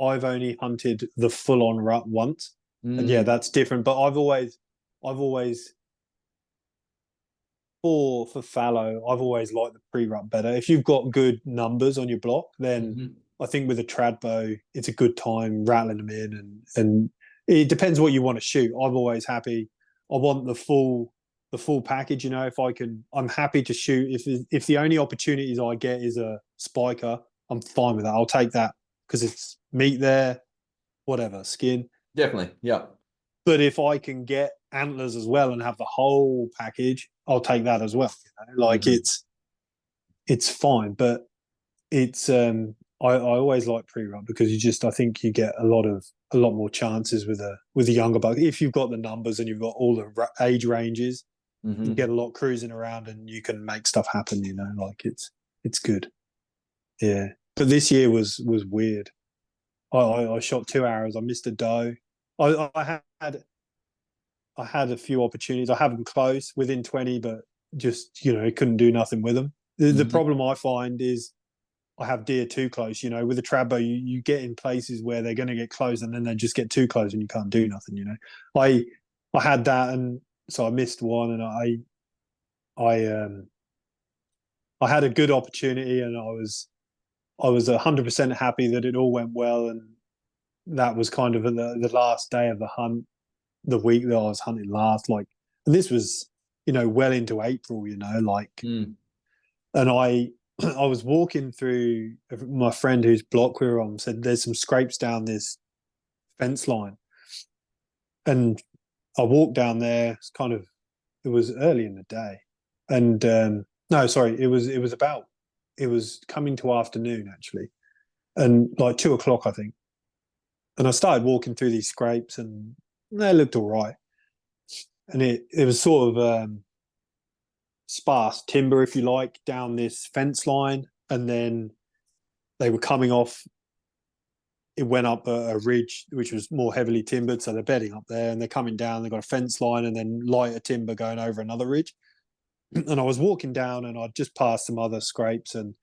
I've only hunted the full on rut once, and yeah, Mm, that's different. But I've always for fallow, I've always liked the pre-rut better. If you've got good numbers on your block, then mhm. I think with a trad bow, it's a good time rattling them in, and it depends what you want to shoot. I'm always happy. I want the full package. If I can, I'm happy to shoot. If the only opportunities I get is a spiker, I'm fine with that. I'll take that because it's meat there, whatever, skin. Definitely. Yeah. But if I can get antlers as well and have the whole package, I'll take that as well. Like Mhm. it's fine, but it's I always like pre-rut because I think you get a lot more chances with a younger buck if you've got the numbers and you've got all the age ranges. You Hmm. get a lot cruising around and you can make stuff happen. Like it's good. Yeah, but this year was weird. I shot 2 hours. I missed a doe. I had a few opportunities. I have them close within 20, but just couldn't do nothing with them. The Hmm. problem I find is I have deer too close. With a trad bow, you get in places where they're going to get close, and then they just get too close, and you can't do nothing. I I had that, and so I missed one, and I had a good opportunity, and I was 100% happy that it all went well, and that was kind of the last day of the hunt, the week that I was hunting last. Like, and this was well into April. Like, Mm. and I was walking through. My friend whose block we were on said there's some scrapes down this fence line, and I walked down there. It was early in the day, and no, sorry, it was coming to afternoon actually, and like 2 o'clock I think. And I started walking through these scrapes, and they looked all right. And it was sort of sparse timber, if you like, down this fence line, and then they were coming off. It went up a ridge which was more heavily timbered, so they're bedding up there, and they're coming down. They've got a fence line, and then lighter timber going over another ridge. And I was walking down, and I'd just passed some other scrapes, and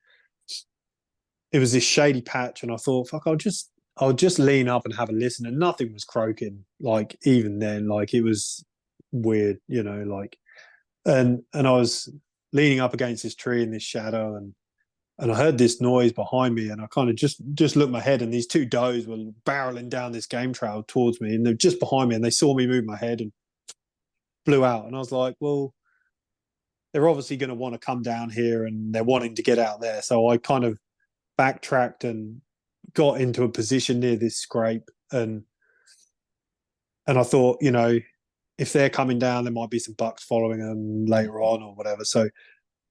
it was this shady patch, and I thought, fuck, I'll just lean up and have a listen, and nothing was croaking. Like even then, like it was weird, like and I was leaning up against this tree in this shadow, and I heard this noise behind me, and I kind of just looked my head, and these two does were barreling down this game trail towards me, and they're just behind me, and they saw me move my head and flew out, and I was like, well, they're obviously going to want to come down here, and they're wanting to get out there, so I kind of backtracked and got into a position near this scrape, and I thought, if they're coming down, there might be some bucks following them later on or whatever. So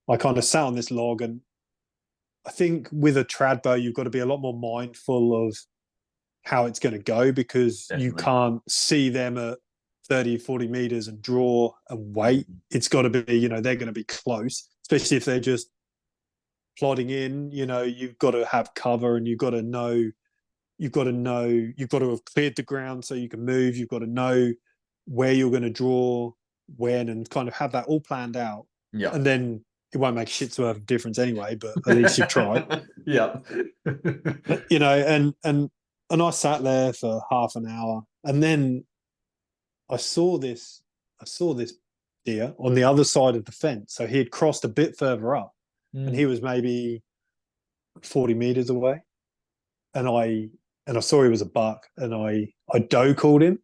I kind of sat on this log, and I think with a trad bow, you've got to be a lot more mindful of how it's going to go because you Definitely. can't see them at 30, 40 meters and draw and wait. Mhm. It's got to be, they're going to be close, especially if they're just plodding in. You've got to have cover, and you've got to have cleared the ground so you can move. You've got to know where you're going to draw, when, and kind of have that all planned out. Yeah. And then it won't make a shit to have a difference anyway, but at least you've tried. Yeah. And I sat there for half an hour, and then I saw this I saw this deer on the other side of the fence. So he had crossed a bit further up, and he Mm. was maybe 40 meters away. And I saw he was a buck, and I doe called him,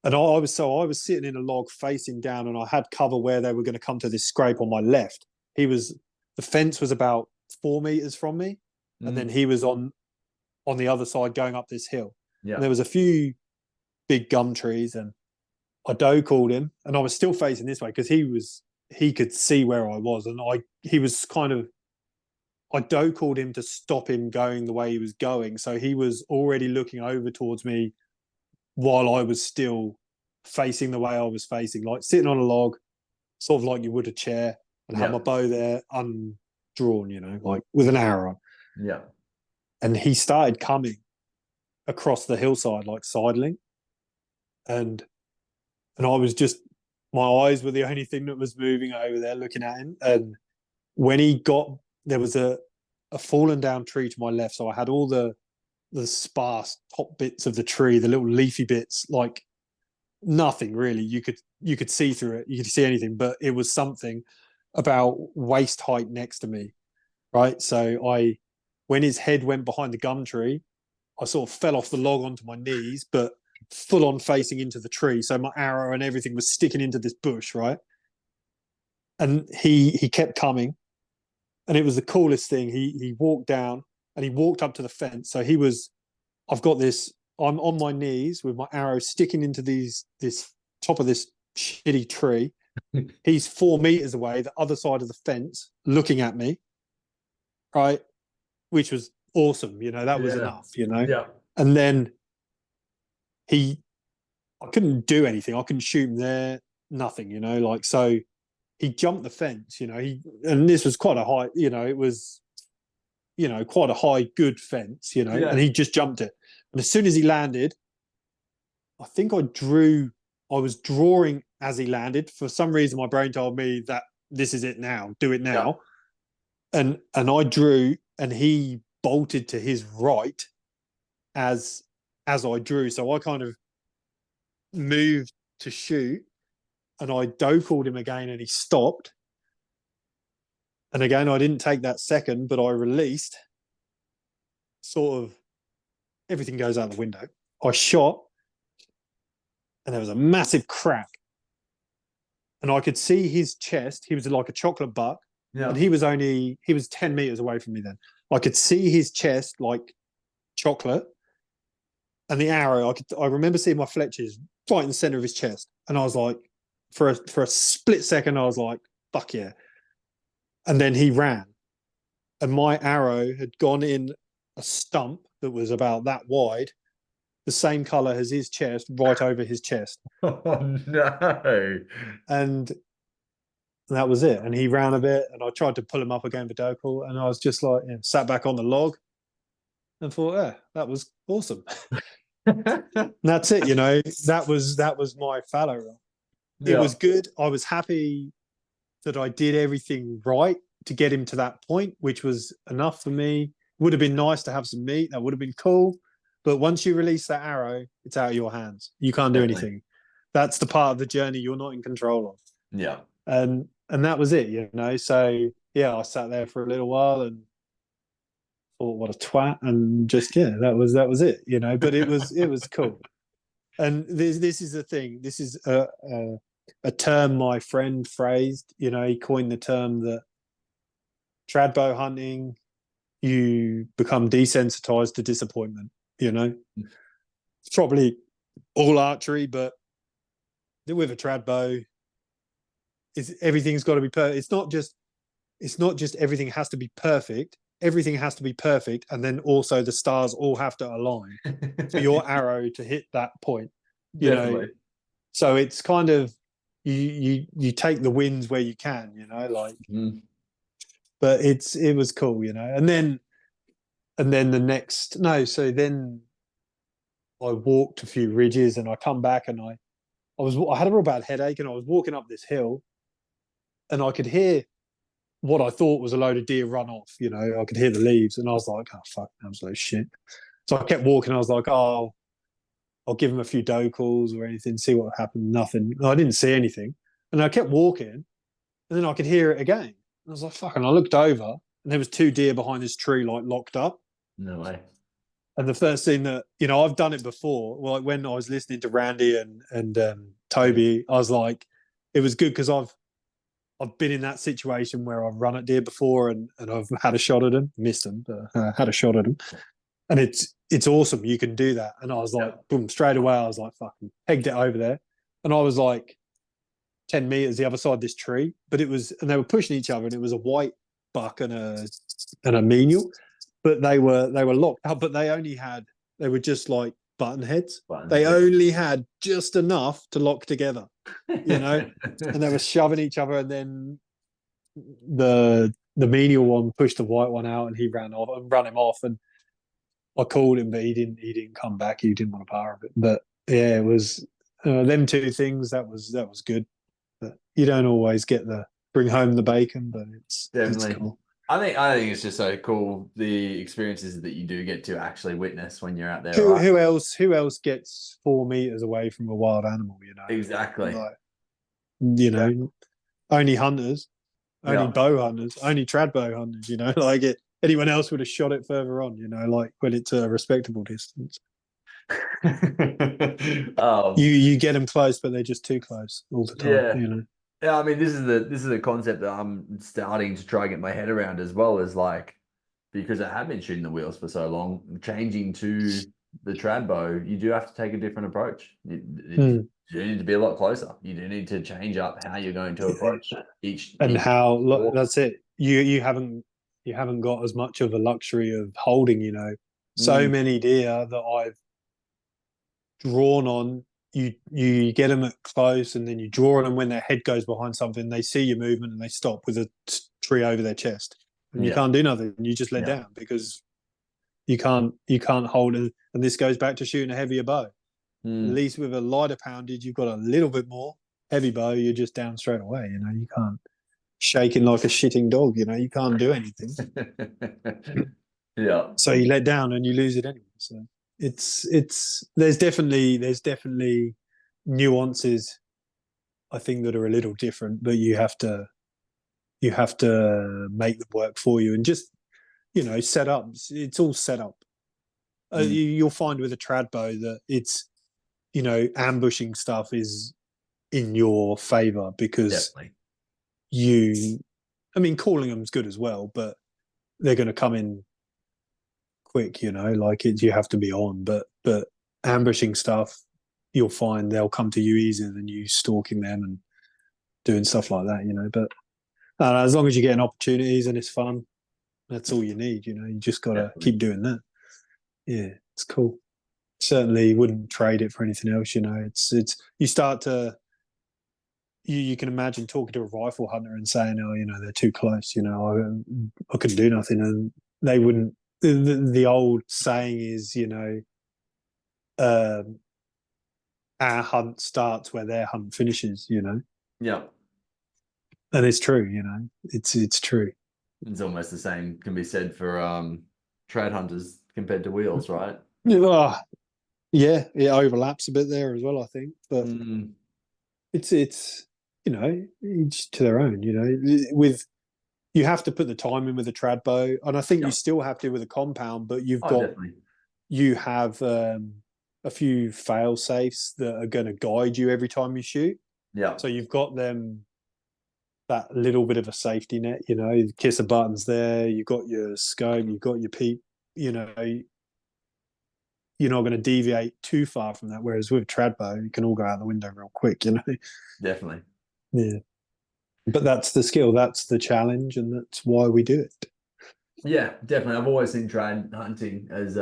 And I was sitting in a log facing down, and I had cover where they were going to come to this scrape on my left. The fence was about 4 meters from me, and then he was on the other side going up this hill. Yeah. And there was a few big gum trees, and I doe called him, and I was still facing this way because he could see where I was, and I doe called him to stop him going the way he was going. So he was already looking over towards me while I was still facing the way I was facing, like sitting on a log, sort of like you would a chair, and have my bow there undrawn, like with an arrow. Yeah. And he started coming across the hillside, like sidling. And I was just, my eyes were the only thing that was moving over there looking at him. And when there was a fallen down tree to my left. So I had all the sparse top bits of the tree, the little leafy bits, like nothing really. You could see through it. You could see anything, but it was something about waist height next to me. Right. So when his head went behind the gum tree, I sort of fell off the log onto my knees, but full on facing into the tree. So my arrow and everything was sticking into this bush, right? And he kept coming. And it was the coolest thing. He walked down and he walked up to the fence. So I'm on my knees with my arrow sticking into this top of this shitty tree. He's 4 meters away, the other side of the fence, looking at me, right? Which was awesome. That was enough, Yeah. And then I couldn't do anything. I couldn't shoot him there, nothing, so he jumped the fence, and this was quite a high, it was, quite a high, good fence, and he just jumped it. And as soon as he landed, I think I was drawing as he landed. For some reason, my brain told me that this is it now, do it now. Yeah. And I drew, and he bolted to his right as I drew. So I kind of moved to shoot, and I doe called him again, and he stopped. And again, I didn't take that second, but I released. Sort of everything goes out the window. I shot, and there was a massive crack. And I could see his chest. He was like a chocolate buck. Yeah. And he was 10 meters away from me then. I could see his chest like chocolate. And the arrow, I remember seeing my fletchers right in the center of his chest. And I was like, for a split second, I was like, fuck yeah. And then he ran. And my arrow had gone in a stump that was about that wide, the same color as his chest, right over his chest. Oh, no. And that was it. And he ran a bit, and I tried to pull him up again for doe call, and I was just like, sat back on the log and thought, yeah, that was awesome. That's it, that was my fallow run. It was good. I was happy that I did everything right to get him to that point, which was enough for me. Would have been nice to have some meat. That would have been cool. But once you release that arrow, it's out of your hands. You can't do anything. That's the part of the journey you're not in control of. Yeah. And that was it, So yeah, I sat there for a little while and thought, what a twat, and just that was it, But it was cool. And this is the thing. This is a term my friend phrased. He coined the term that trad bow hunting, you become desensitized to disappointment. It's probably all archery, but with a trad bow, everything's got to be perfect. It's not just everything has to be perfect. Everything has to be perfect, and then also the stars all have to align for your arrow to hit that point. Definitely. So it's kind of you take the wins where you can, But it was cool, And then then I walked a few ridges, and I come back, and I had a real bad headache, and I was walking up this hill, and I could hear what I thought was a load of deer run off. I could hear the leaves, and I was like, oh fuck, absolute shit. So I kept walking. I was like, oh, I'll give him a few doe calls or anything, see what happened. Nothing. I didn't see anything, and I kept walking, and then I could hear it again. And I was like, fuck, and I looked over, and there was 2 deer behind this tree, like locked up. No way. And the first thing that, I've done it before. Like when I was listening to Randy and Toby, I was like, it was good because I've been in that situation where I've run at deer before and I've had a shot at them, missed them, but had a shot at them. And it's awesome. You can do that. And I was like, boom, straight away, I was like, fucking pegged it over there. And I was like 10 meters the other side of this tree, and they were pushing each other, and it was a white buck and a menial, but they were locked up, but they were just like button heads. They only had just enough to lock together, and they were shoving each other, and then the menial one pushed the white one out and he ran him off, and I called him, but he didn't come back. He didn't want a part of it. But yeah, it was them two things. That was good. But you don't always get the bring home the bacon, but it's cool. I think it's just so cool, the experiences that you do get to actually witness when you're out there. Who else gets 4 meters away from a wild animal? Exactly. Like, only hunters, only bow hunters, only trad bow hunters. Like it. Anyone else would have shot it further on. Like when it's a respectable distance. You get them close, but they're just too close all the time. Yeah, I mean, this is a concept that I'm starting to try and get my head around as well, as like, because I have been shooting the wheels for so long, changing to the trad bow, you do have to take a different approach. You need to be a lot closer. You do need to change up how you're going to approach each. That's it. You haven't got as much of a luxury of holding. So many deer that I've drawn on. You get them at close, and then you draw on them when their head goes behind something. They see your movement and they stop with a tree over their chest, and you can't do nothing. You just let down because you can't hold it. And this goes back to shooting a heavier bow. At least with a lighter poundage, you've got a little bit more. Heavy bow, you're just down straight away. You can't shaking like a shitting dog. You can't do anything. So you let down and you lose it anyway. So. There's definitely nuances, I think, that are a little different, but you have to make them work for you, and just set up. It's all set up. You'll find with a trad bow that it's ambushing stuff is in your favor because calling them's good as well, but they're going to come in quick, like you have to be on, but ambushing stuff, you'll find they'll come to you easier than you stalking them and doing stuff like that, but as long as you're getting opportunities and it's fun, that's all you need. You just got to keep doing that. Yeah, it's cool. Certainly wouldn't trade it for anything else. It's you start to you can imagine talking to a rifle hunter and saying, oh, they're too close, I couldn't do nothing, and they wouldn't. The old saying is, our hunt starts where their hunt finishes, Yeah. And it's true, it's true. It's almost the same can be said for trad hunters compared to wheels, right? Yeah, it overlaps a bit there as well, I think. But it's each to their own, with you have to put the time in with a trad bow, and I think you still have to with a compound, but you have a few fail safes that are going to guide you every time you shoot. Yeah. So you've got that little bit of a safety net, the kiss of buttons there. You've got your scope, you've got your peep. You're not going to deviate too far from that. Whereas with a trad bow, you can all go out the window real quick. Definitely. Yeah. But that's the skill, that's the challenge, and that's why we do it. Yeah, definitely. I've always seen trad hunting as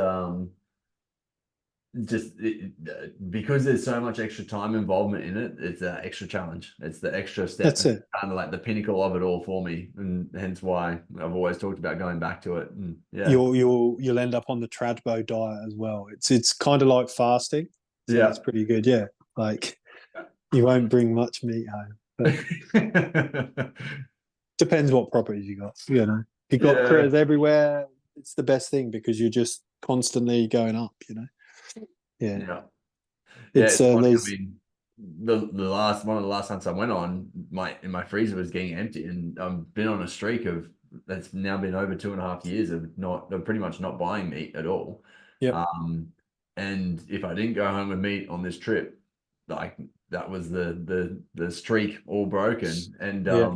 because there's so much extra time involvement in it. It's an extra challenge. It's the extra step. That's it. Kind of like the pinnacle of it all for me, and hence why I've always talked about going back to it. And you'll end up on the trad bow diet as well. It's kind of like fasting. So it's pretty good. Yeah, like you won't bring much meat home. But depends what properties you got. If you've got critters everywhere, it's the best thing because you're just constantly going up. Yeah. It's funny. I mean, the last one of the last hunts I went on, my freezer was getting empty, and I've been on a streak of that's now been over 2.5 years of pretty much not buying meat at all. Yep. And if I didn't go home with meat on this trip, like that was the streak all broken. And Yeah.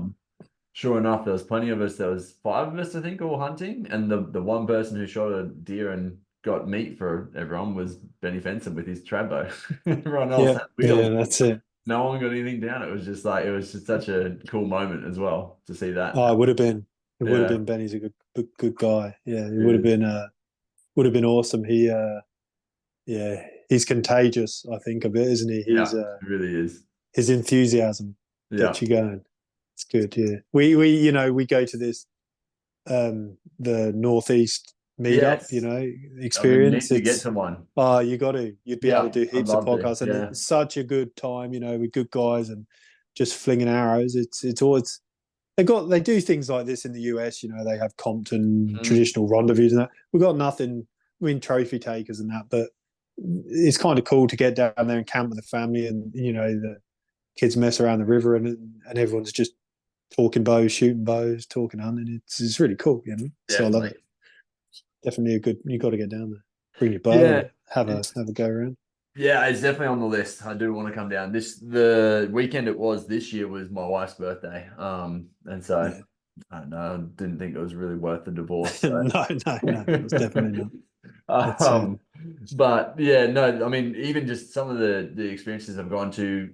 sure enough, there was plenty of us. There was 5 of us, I think, all hunting, and the one person who shot a deer and got meat for everyone was Benny Fenton with his trad bow. Everyone else Yeah. had Yeah. wheels. That's it. No one got anything down. It was just like it was just such a cool moment as well to see that Oh, it happen. would have been. It would have Yeah, been. Benny's a good guy. Yeah, it would have it been. Would have been awesome. Yeah, he's contagious. I think a bit, isn't he? yeah, it really is. His enthusiasm Yeah. gets you going. It's good. Yeah, we go to this the Northeast meetup. Yes. I've been Experience. meaning to get It's to one. oh, you got to. You'd be able to Yeah, do I'd heaps of love to. podcasts, and Yeah. it's such a good time. With good guys and just flinging arrows. It's always they do things like this in the US. They have Compton Mhm. traditional rendezvous and that. We've got nothing. I mean, trophy takers and that, but it's kind of cool to get down there and camp with the family, and the kids mess around the river, and everyone's just talking bows, shooting bows, talking hunting. It's really cool. So I love Definitely. it. Definitely a good. You got to get down there, bring your bow, and Yeah. have a It's go around. Yeah, it's definitely on the list. I do want to come down. The weekend it was this year was my wife's birthday. And so Yeah. I don't know, I didn't think it was really worth the divorce. So. No, no, no. It's definitely not. It's um, but yeah, no, I mean, even just some of the experiences I've gone to,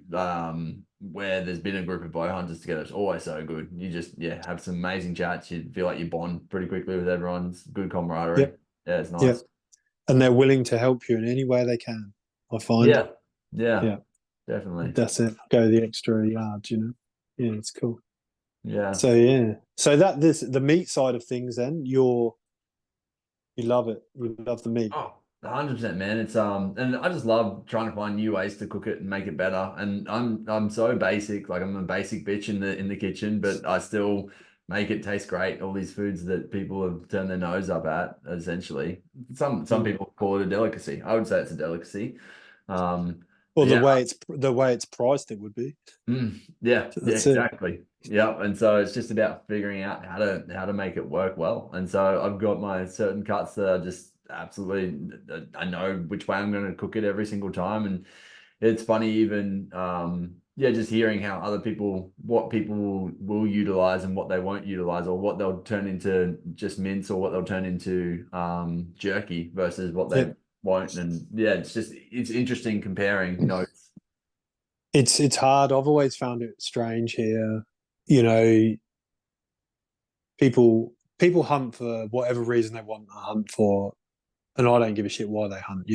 where there's been a group of bow hunters together, it's always so good. You just have some amazing chats. You feel like you bond pretty quickly with everyone. It's good camaraderie. Yep. Yeah, it's Yep. nice. And they're willing to help you in any way they can. I find. Yeah, yeah, Yeah. definitely. That's it. Go the extra yard. Yeah, it's cool. Yeah. So yeah. So the meat side of things then, you love it. You love the meat. Oh, 100%, man. It's and I just love trying to find new ways to cook it and make it better. And I'm so basic, like I'm a basic bitch in the kitchen, but I still make it taste great. All these foods that people have turned their nose up at, essentially. Some Mm. people call it a delicacy. I would say it's a delicacy. Um, Well, but the yeah, way it's priced, it would be. yeah, So yeah, that's it. exactly. Yeah, and so it's just about figuring out how to make it work well. And so I've got my certain cuts that are just absolutely I know which way I'm going to cook it every single time. And it's funny even just hearing how other people what people will utilize and what they won't utilize, or what they'll turn into just mince, or what they'll turn into jerky versus what they Yep. won't. And yeah, it's interesting comparing notes. It's hard. I've always found it strange here. You know, people hunt for whatever reason they want to hunt for, and I don't give a shit why they hunt.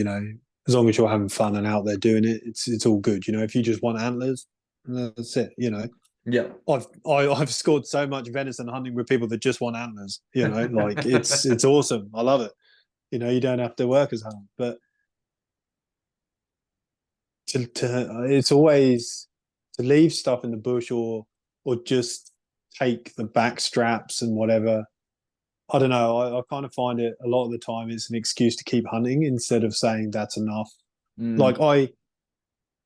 As long as you're having fun and out there doing it, it's all good. If you just want antlers, that's it. Yeah. I've scored so much venison hunting with people that just want antlers. Like it's awesome. I love it. You don't have to work as hard, but it's always to leave stuff in the bush, or just take the back straps and whatever. I don't know. I kind of find it a lot of the time it's an excuse to keep hunting instead of saying that's enough. Like Mm,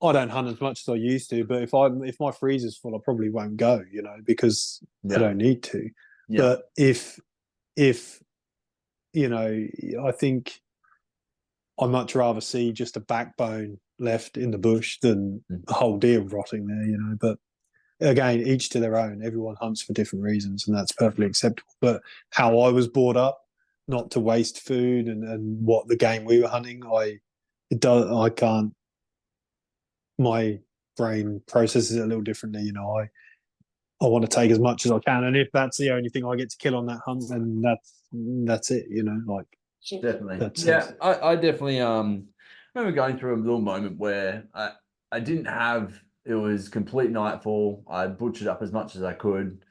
I don't hunt as much as I used to, but if my freezer's full, I probably won't go, because I yeah. don't need to. Yeah. But if I think I'd much rather see just a backbone left in the bush than Mm. a whole deer rotting there, But again, each to their own. Everyone hunts for different reasons, and that's perfectly acceptable. But how I was brought up, not to waste food, and what the game we were hunting, I can't. My brain processes it a little differently. I want to take as much as I can, and if that's the only thing I get to kill on that hunt, then that's it. Like Definitely. that's it. Yeah. I definitely remember going through a little moment where I didn't have it was complete nightfall. I butchered up as much as I could.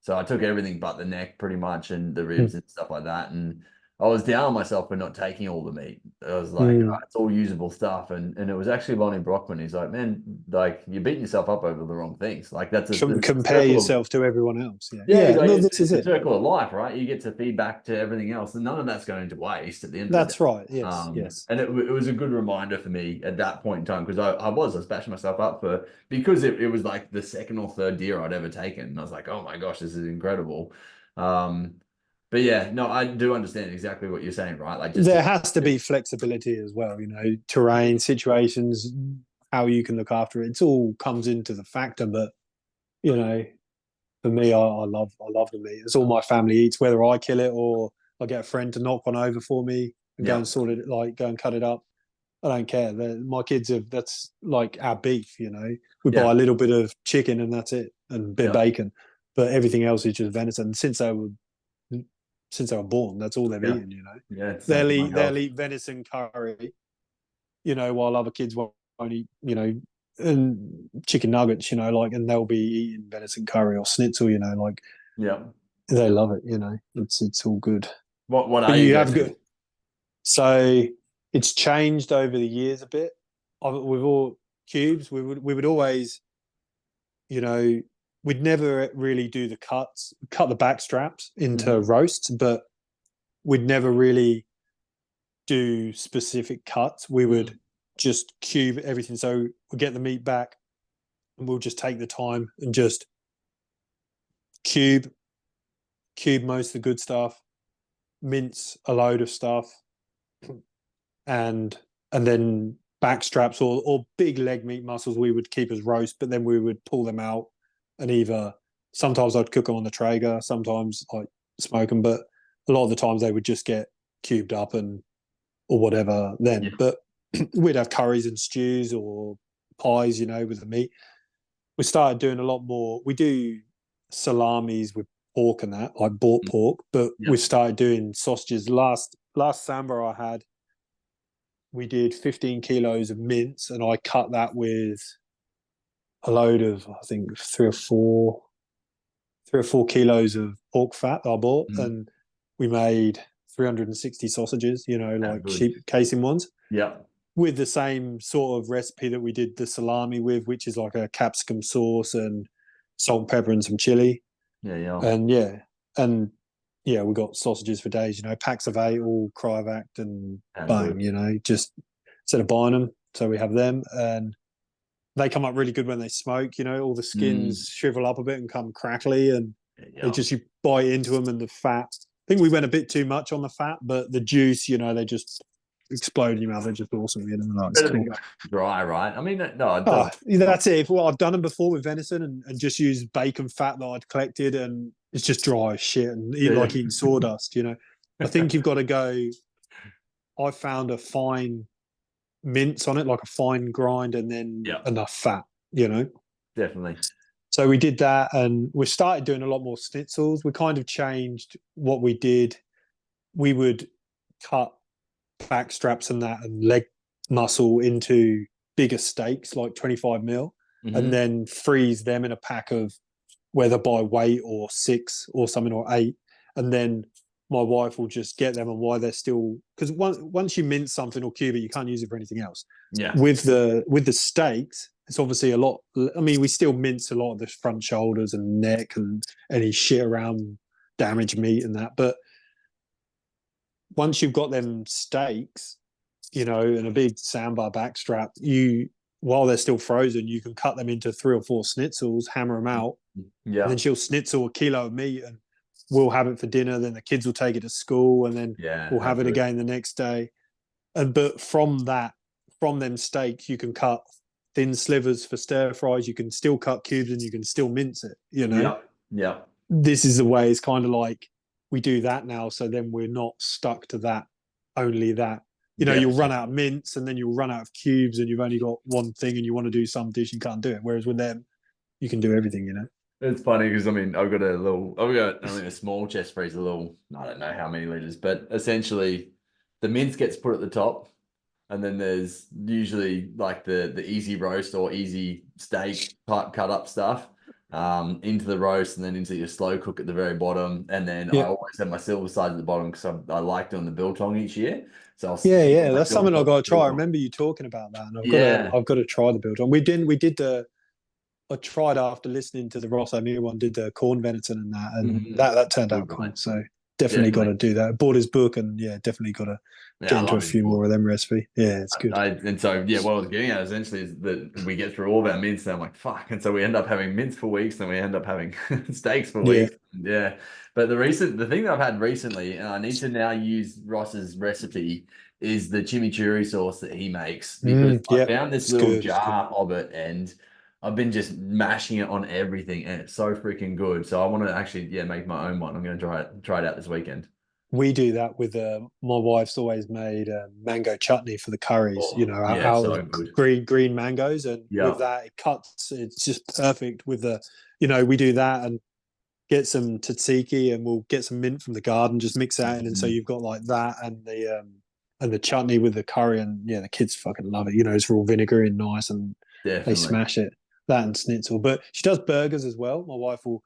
So I took everything but the neck pretty much, and the ribs and stuff like that. And I was down on myself for not taking all the meat. I was like, oh, Mm. it's all usable stuff. And it was actually Lonnie Brockman. He's like, man, like you're beating yourself up over the wrong things. Like that's a Compare circle of yourself to everyone else. Yeah, yeah, he's like, No, this it's is a it. circle of life, right? You get to feed back to everything else, and none of that's going to waste at the end of the day. That's right. Yes, yes. And it was a good reminder for me at that point in time, because I was bashing myself up because it was like the second or third deer I'd ever taken. And I was like, oh my gosh, this is incredible. Um, But yeah, no, I do understand exactly what you're saying, right? Like just There has to be flexibility as well, terrain, situations, how you can look after it. It all comes into the factor. But, you know, for me, I love the meat. It's all my family eats, whether I kill it or I get a friend to knock one over for me and go yeah, and sort it, like go and cut it up. I don't care. My kids have, that's like our beef. We buy yeah, a little bit of chicken and that's it, and a bit of yeah, bacon. But everything else is just venison. Since they were born, that's all they've yeah, eaten. yeah. It's the same They'll for eat they'll myself. eat venison curry, while other kids won't eat, and chicken nuggets, like, and they'll be eating venison curry or schnitzel, like Yeah. they love it. It's all good. What But are you you have go-to? good. So it's changed over the years a bit. With all cubes, we would always, you know, we'd never really do the cut the back straps into Hmm. roasts, but we'd never really do specific cuts. We would just cube everything. So we'll get the meat back and we'll just take the time and just cube, cube most of the good stuff, mince a load of stuff, and then back straps or big leg meat muscles we would keep as roast, but then we would pull them out and either sometimes I'd cook them on the Traeger, sometimes I'd smoke them, but a lot of the times they would just get cubed up and or whatever Yeah. then. But we'd have curries and stews or pies, with the meat. We started doing a lot more. We do salamis with pork and that, like bought pork, but Yeah. we started doing sausages. Last Samba I had, we did 15 kilos of mince, and I cut that with a load of, I think, 3 or 4 kilos of pork fat that I bought, Mhm. and we made 360 sausages, Yeah, like good. cheap casing ones, Yeah. with the same sort of recipe that we did the salami with, which is like a capsicum sauce and salt, pepper, and some chili. Yeah. Yeah. And and we got sausages for days. Packs of 8, all cryovac and Yeah, bang. good. Just instead of buying them, so we have them, and they come up really good when they smoke. All the Mm. skins shrivel up a bit and come crackly, and they Yeah. just you bite into them, and the fat. I think we went a bit too much on the fat, but the juice, they just explode in your mouth. They're just awesome. It's Better than cool. going dry, right? I mean, no, it Oh, doesn't. that's it. Well, I've done them before with venison and just used bacon fat that I'd collected, and it's just dry as shit and eat Yeah. like eating sawdust. I think you've got to go. I found a fine mince on it, like a fine grind, and then Yeah. enough fat. Definitely. So we did that, and we started doing a lot more schnitzels. We kind of changed what we did. We would cut back straps and that and leg muscle into bigger steaks, like 25 mil, and Hmm. then freeze them in a pack of whether by weight or 6 or something or 8. And then my wife will just get them, and while they're still, because once you mince something or cube it, you can't use it for anything else. Yeah. With the steaks, it's obviously a lot. I mean, we still mince a lot of the front shoulders and neck and any shit around damaged meat and that. But once you've got them steaks, and a big sandbar backstrap, while they're still frozen, you can cut them into 3 or 4 schnitzels, hammer them out, and Yeah. then she'll schnitzel a kilo of meat, and we'll have it for dinner. Then the kids will take it to school, and then Yeah. we'll How have it good. again the next day. But from them steaks, you can cut thin slivers for stir fries. You can still cut cubes, and you can still mince it. Yeah. Yeah. This is the way. It's kind of like we do that now, so then we're not stuck to that, only that. You'll run Definitely. out of mince, and then you'll run out of cubes, and you've only got one thing, and you want to do some dish, you can't do it. Whereas with them, you can do everything. It's funny because I mean, I've got only a small chest freezer, I don't know how many liters, but essentially the mince gets put at the top. And then there's usually like the easy roast or easy steak type cut up stuff into the roast and then into your slow cook at the very bottom. And then I Yeah, always have my silver side at the bottom because I like doing the biltong each year. So I'll yeah, fill yeah. my That's silver something I've top got with to try. I biltong. remember you talking about that, and I've got to Yeah. I've got to try the biltong. We did the. I tried after listening to the Ross O'Meara one, did the corn venison and that, and Mhm. that turned out Good, cool. right? So definitely got definitely. to do that. Bought his book, and yeah, definitely got to Yeah, get I into a love his few book. more of them recipe. Yeah, it's good. And so yeah, what I was getting at essentially is that we get through all of our mints and I'm like, fuck. And so we end up having mints for weeks, then we end up having steaks for Yeah. weeks. Yeah. But the thing that I've had recently, and I need to now use Ross's recipe, is the chimichurri sauce that he makes because I Yep. found this It's little good. It's good. jar of it and I've been just mashing it on everything and it's so freaking good. So I want to actually, yeah, make my own one. I'm going to try it out this weekend. We do that with my wife's always made mango chutney for the curries. You Oh, know, yeah, out of so good. green mangoes, and with Yeah. that it cuts. It's just perfect with the. You know, we do that and get some tzatziki, and we'll get some mint from the garden, just mix that in, and so Mhm. you've got like that and the chutney with the curry, and yeah, the kids fucking love it. You know, it's real vinegary and nice, and they Definitely. smash it. That and schnitzel, but she does burgers as well. My wife will.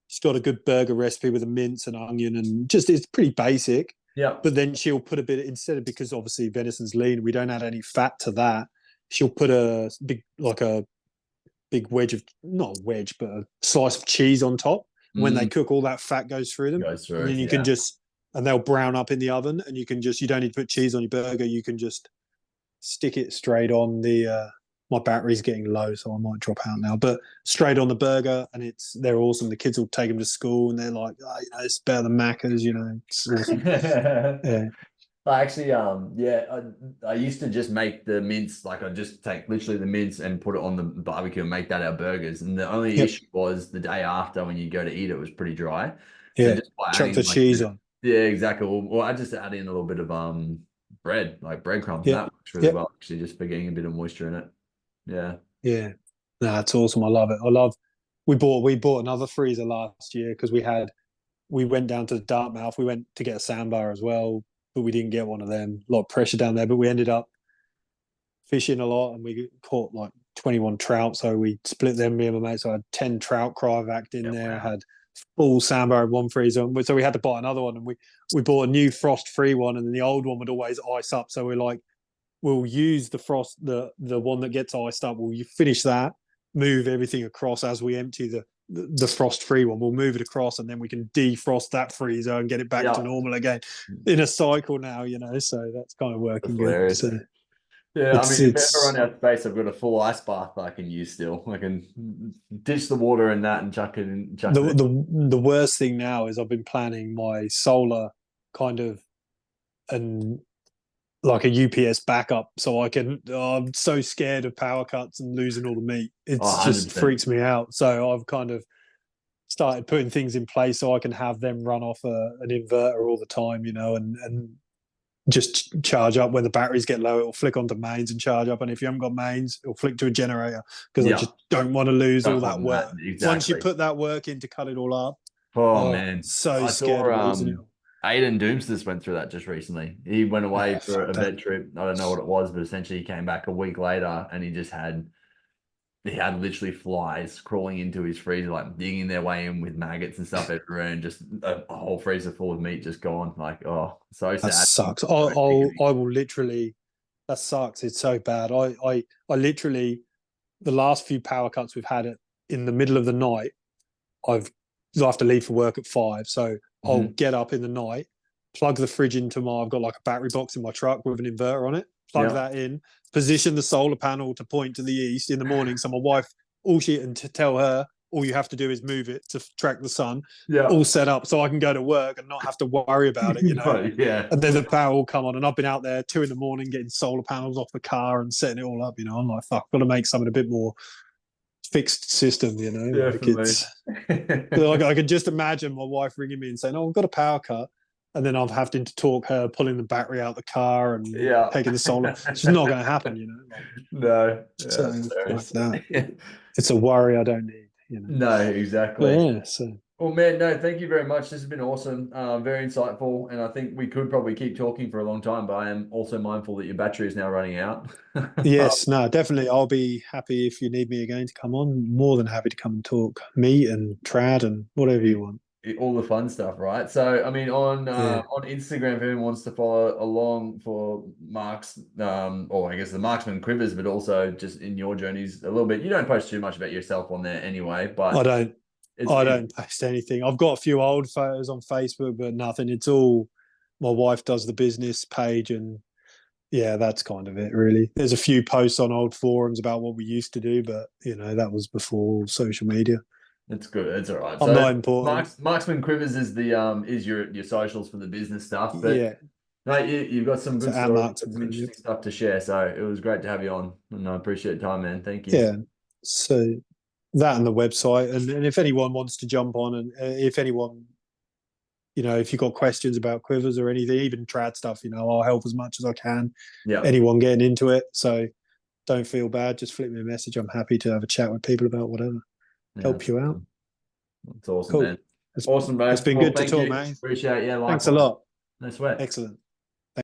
She's got a good burger recipe with a mince and onion, and just it's pretty basic. Yeah. But then she'll put a bit instead of, because obviously venison's lean, we don't add any fat to that. She'll put a big wedge of, not a wedge, but a slice of cheese on top. When they Mm, cook, all that fat goes through them, goes and through. then you can Yeah. just, and they'll brown up in the oven, and you don't need to put cheese on your burger. You can just stick it straight on the. My battery's getting low, so I might drop out now. But straight on the burger, and they're awesome. The kids will take them to school, and they're like, oh, you know, it's better than Macca's. You know, it's awesome. Yeah, I actually, yeah, I used to just make the mince, like I just take literally the mince and put it on the barbecue and make that our burgers. And the only yep, issue was the day after when you go to eat it was pretty dry. So yeah. just by Chuck the adding like cheese on. yeah, exactly. Well, I just add in a little bit of bread, like breadcrumbs, and Yep, that works really yep, well actually, just for getting a bit of moisture in it. Yeah. yeah. No, it's awesome. I love it. I love. We bought another freezer last year because we went down to Dartmouth. We went to get a sandbar as well, but we didn't get one of them. A lot of pressure down there, but we ended up fishing a lot, and we caught like 21 trout. So we split them, me and my mate. So I had 10 trout cryovac in Yeah. there. I Wow. had full sandbar in one freezer. So we had to buy another one, and we bought a new frost-free one, and then the old one would always ice up. So we're like, we'll use the one that gets iced up. We'll finish that, move everything across as we empty the frost-free one. We'll move it across, and then we can defrost that freezer and get it back to Yeah. normal again in a cycle now. You know, so that's kind of That's working good. hilarious. So Yeah, I it's mean, if I ever run it's out of space, I've got a full ice bath that I can use still. I can ditch the water in that and chuck it in, chuck the it. the worst thing now is I've been planning my solar kind of and like a UPS backup, so I can. Oh, I'm so scared of power cuts and losing all the meat. Oh, It's just 100%. freaks me out. So I've kind of started putting things in place so I can have them run off an inverter all the time, you know, and just charge up when the batteries get low. It'll flick onto mains and charge up, and if you haven't got mains, it'll flick to a generator because I Yeah, just don't want to lose all don't that want that. work. Once you Exactly. put that work in to cut it all up, Oh oh, man, so I scared saw of losing it. Aiden Doomstis went through that just recently. He went away Yeah, for fuck a that. vet trip. I don't know what it was, but essentially he came back a week later and he had literally flies crawling into his freezer, like digging their way in with maggots and stuff everywhere, and just a whole freezer full of meat just gone. Like, oh, so That sad. sucks. So sickening. I will literally. That sucks. It's so bad. I literally the last few power cuts we've had it in the middle of the night. I've I have to leave for work at 5, so I'll Mhm. get up in the night, plug the fridge into I've got like a battery box in my truck with an inverter on it. Plug Yeah. that in, position the solar panel to point to the east in the morning. So my wife, and to tell her, all you have to do is move it to track the sun. Yeah. All set up so I can go to work and not have to worry about it, you know. No, yeah. And then the power will come on, and I've been out there 2 in the morning getting solar panels off the car and setting it all up. You know, I'm like, fuck, I've got to make something a bit more fixed system. You know, like Definitely. I could just imagine my wife ringing me and saying, "Oh, I've got a power cut," and then I'm having to talk her pulling the battery out of the car and Yeah. taking the solar. It's just not going to happen, you know. Like, No. so Yeah, like hilarious. that, it's a worry I don't need, you know. No, But exactly. yeah, so Well, man, no, thank you very much. This has been awesome, very insightful, and I think we could probably keep talking for a long time. But I am also mindful that your battery is now running out. yes, no, definitely. I'll be happy if you need me again to come on. More than happy to come and talk meat and trad and whatever you want. All the fun stuff, right? So, I mean, Yeah. on Instagram, if anyone wants to follow along for Mark's, or I guess the Marksman Quivers, but also just in your journeys a little bit. You don't post too much about yourself on there anyway, I but don't. I don't post anything. I've got a few old photos on Facebook, but nothing. It's all my wife does the business page, and yeah, that's kind of it, really. There's a few posts on old forums about what we used to do, but that was before social media. It's good. It's all right. I'm not important. Marksman Quivers is the is your socials for the business stuff, but Yeah. no, you've got some good So stories, some interesting stuff to share. So it was great to have you on, and I appreciate your time, man. Thank you. Yeah. So that and the website, and if anyone wants to jump on, and if anyone, if you've got questions about quivers or anything, even trad stuff, I'll help as much as I can. Yeah. Anyone getting into it, so don't feel bad. Just flip me a message. I'm happy to have a chat with people about whatever. Help you out. That's awesome, Cool. man. Awesome, bro. It's been good to talk, man. Appreciate it. Yeah, Thanks a lot. No sweat. Excellent.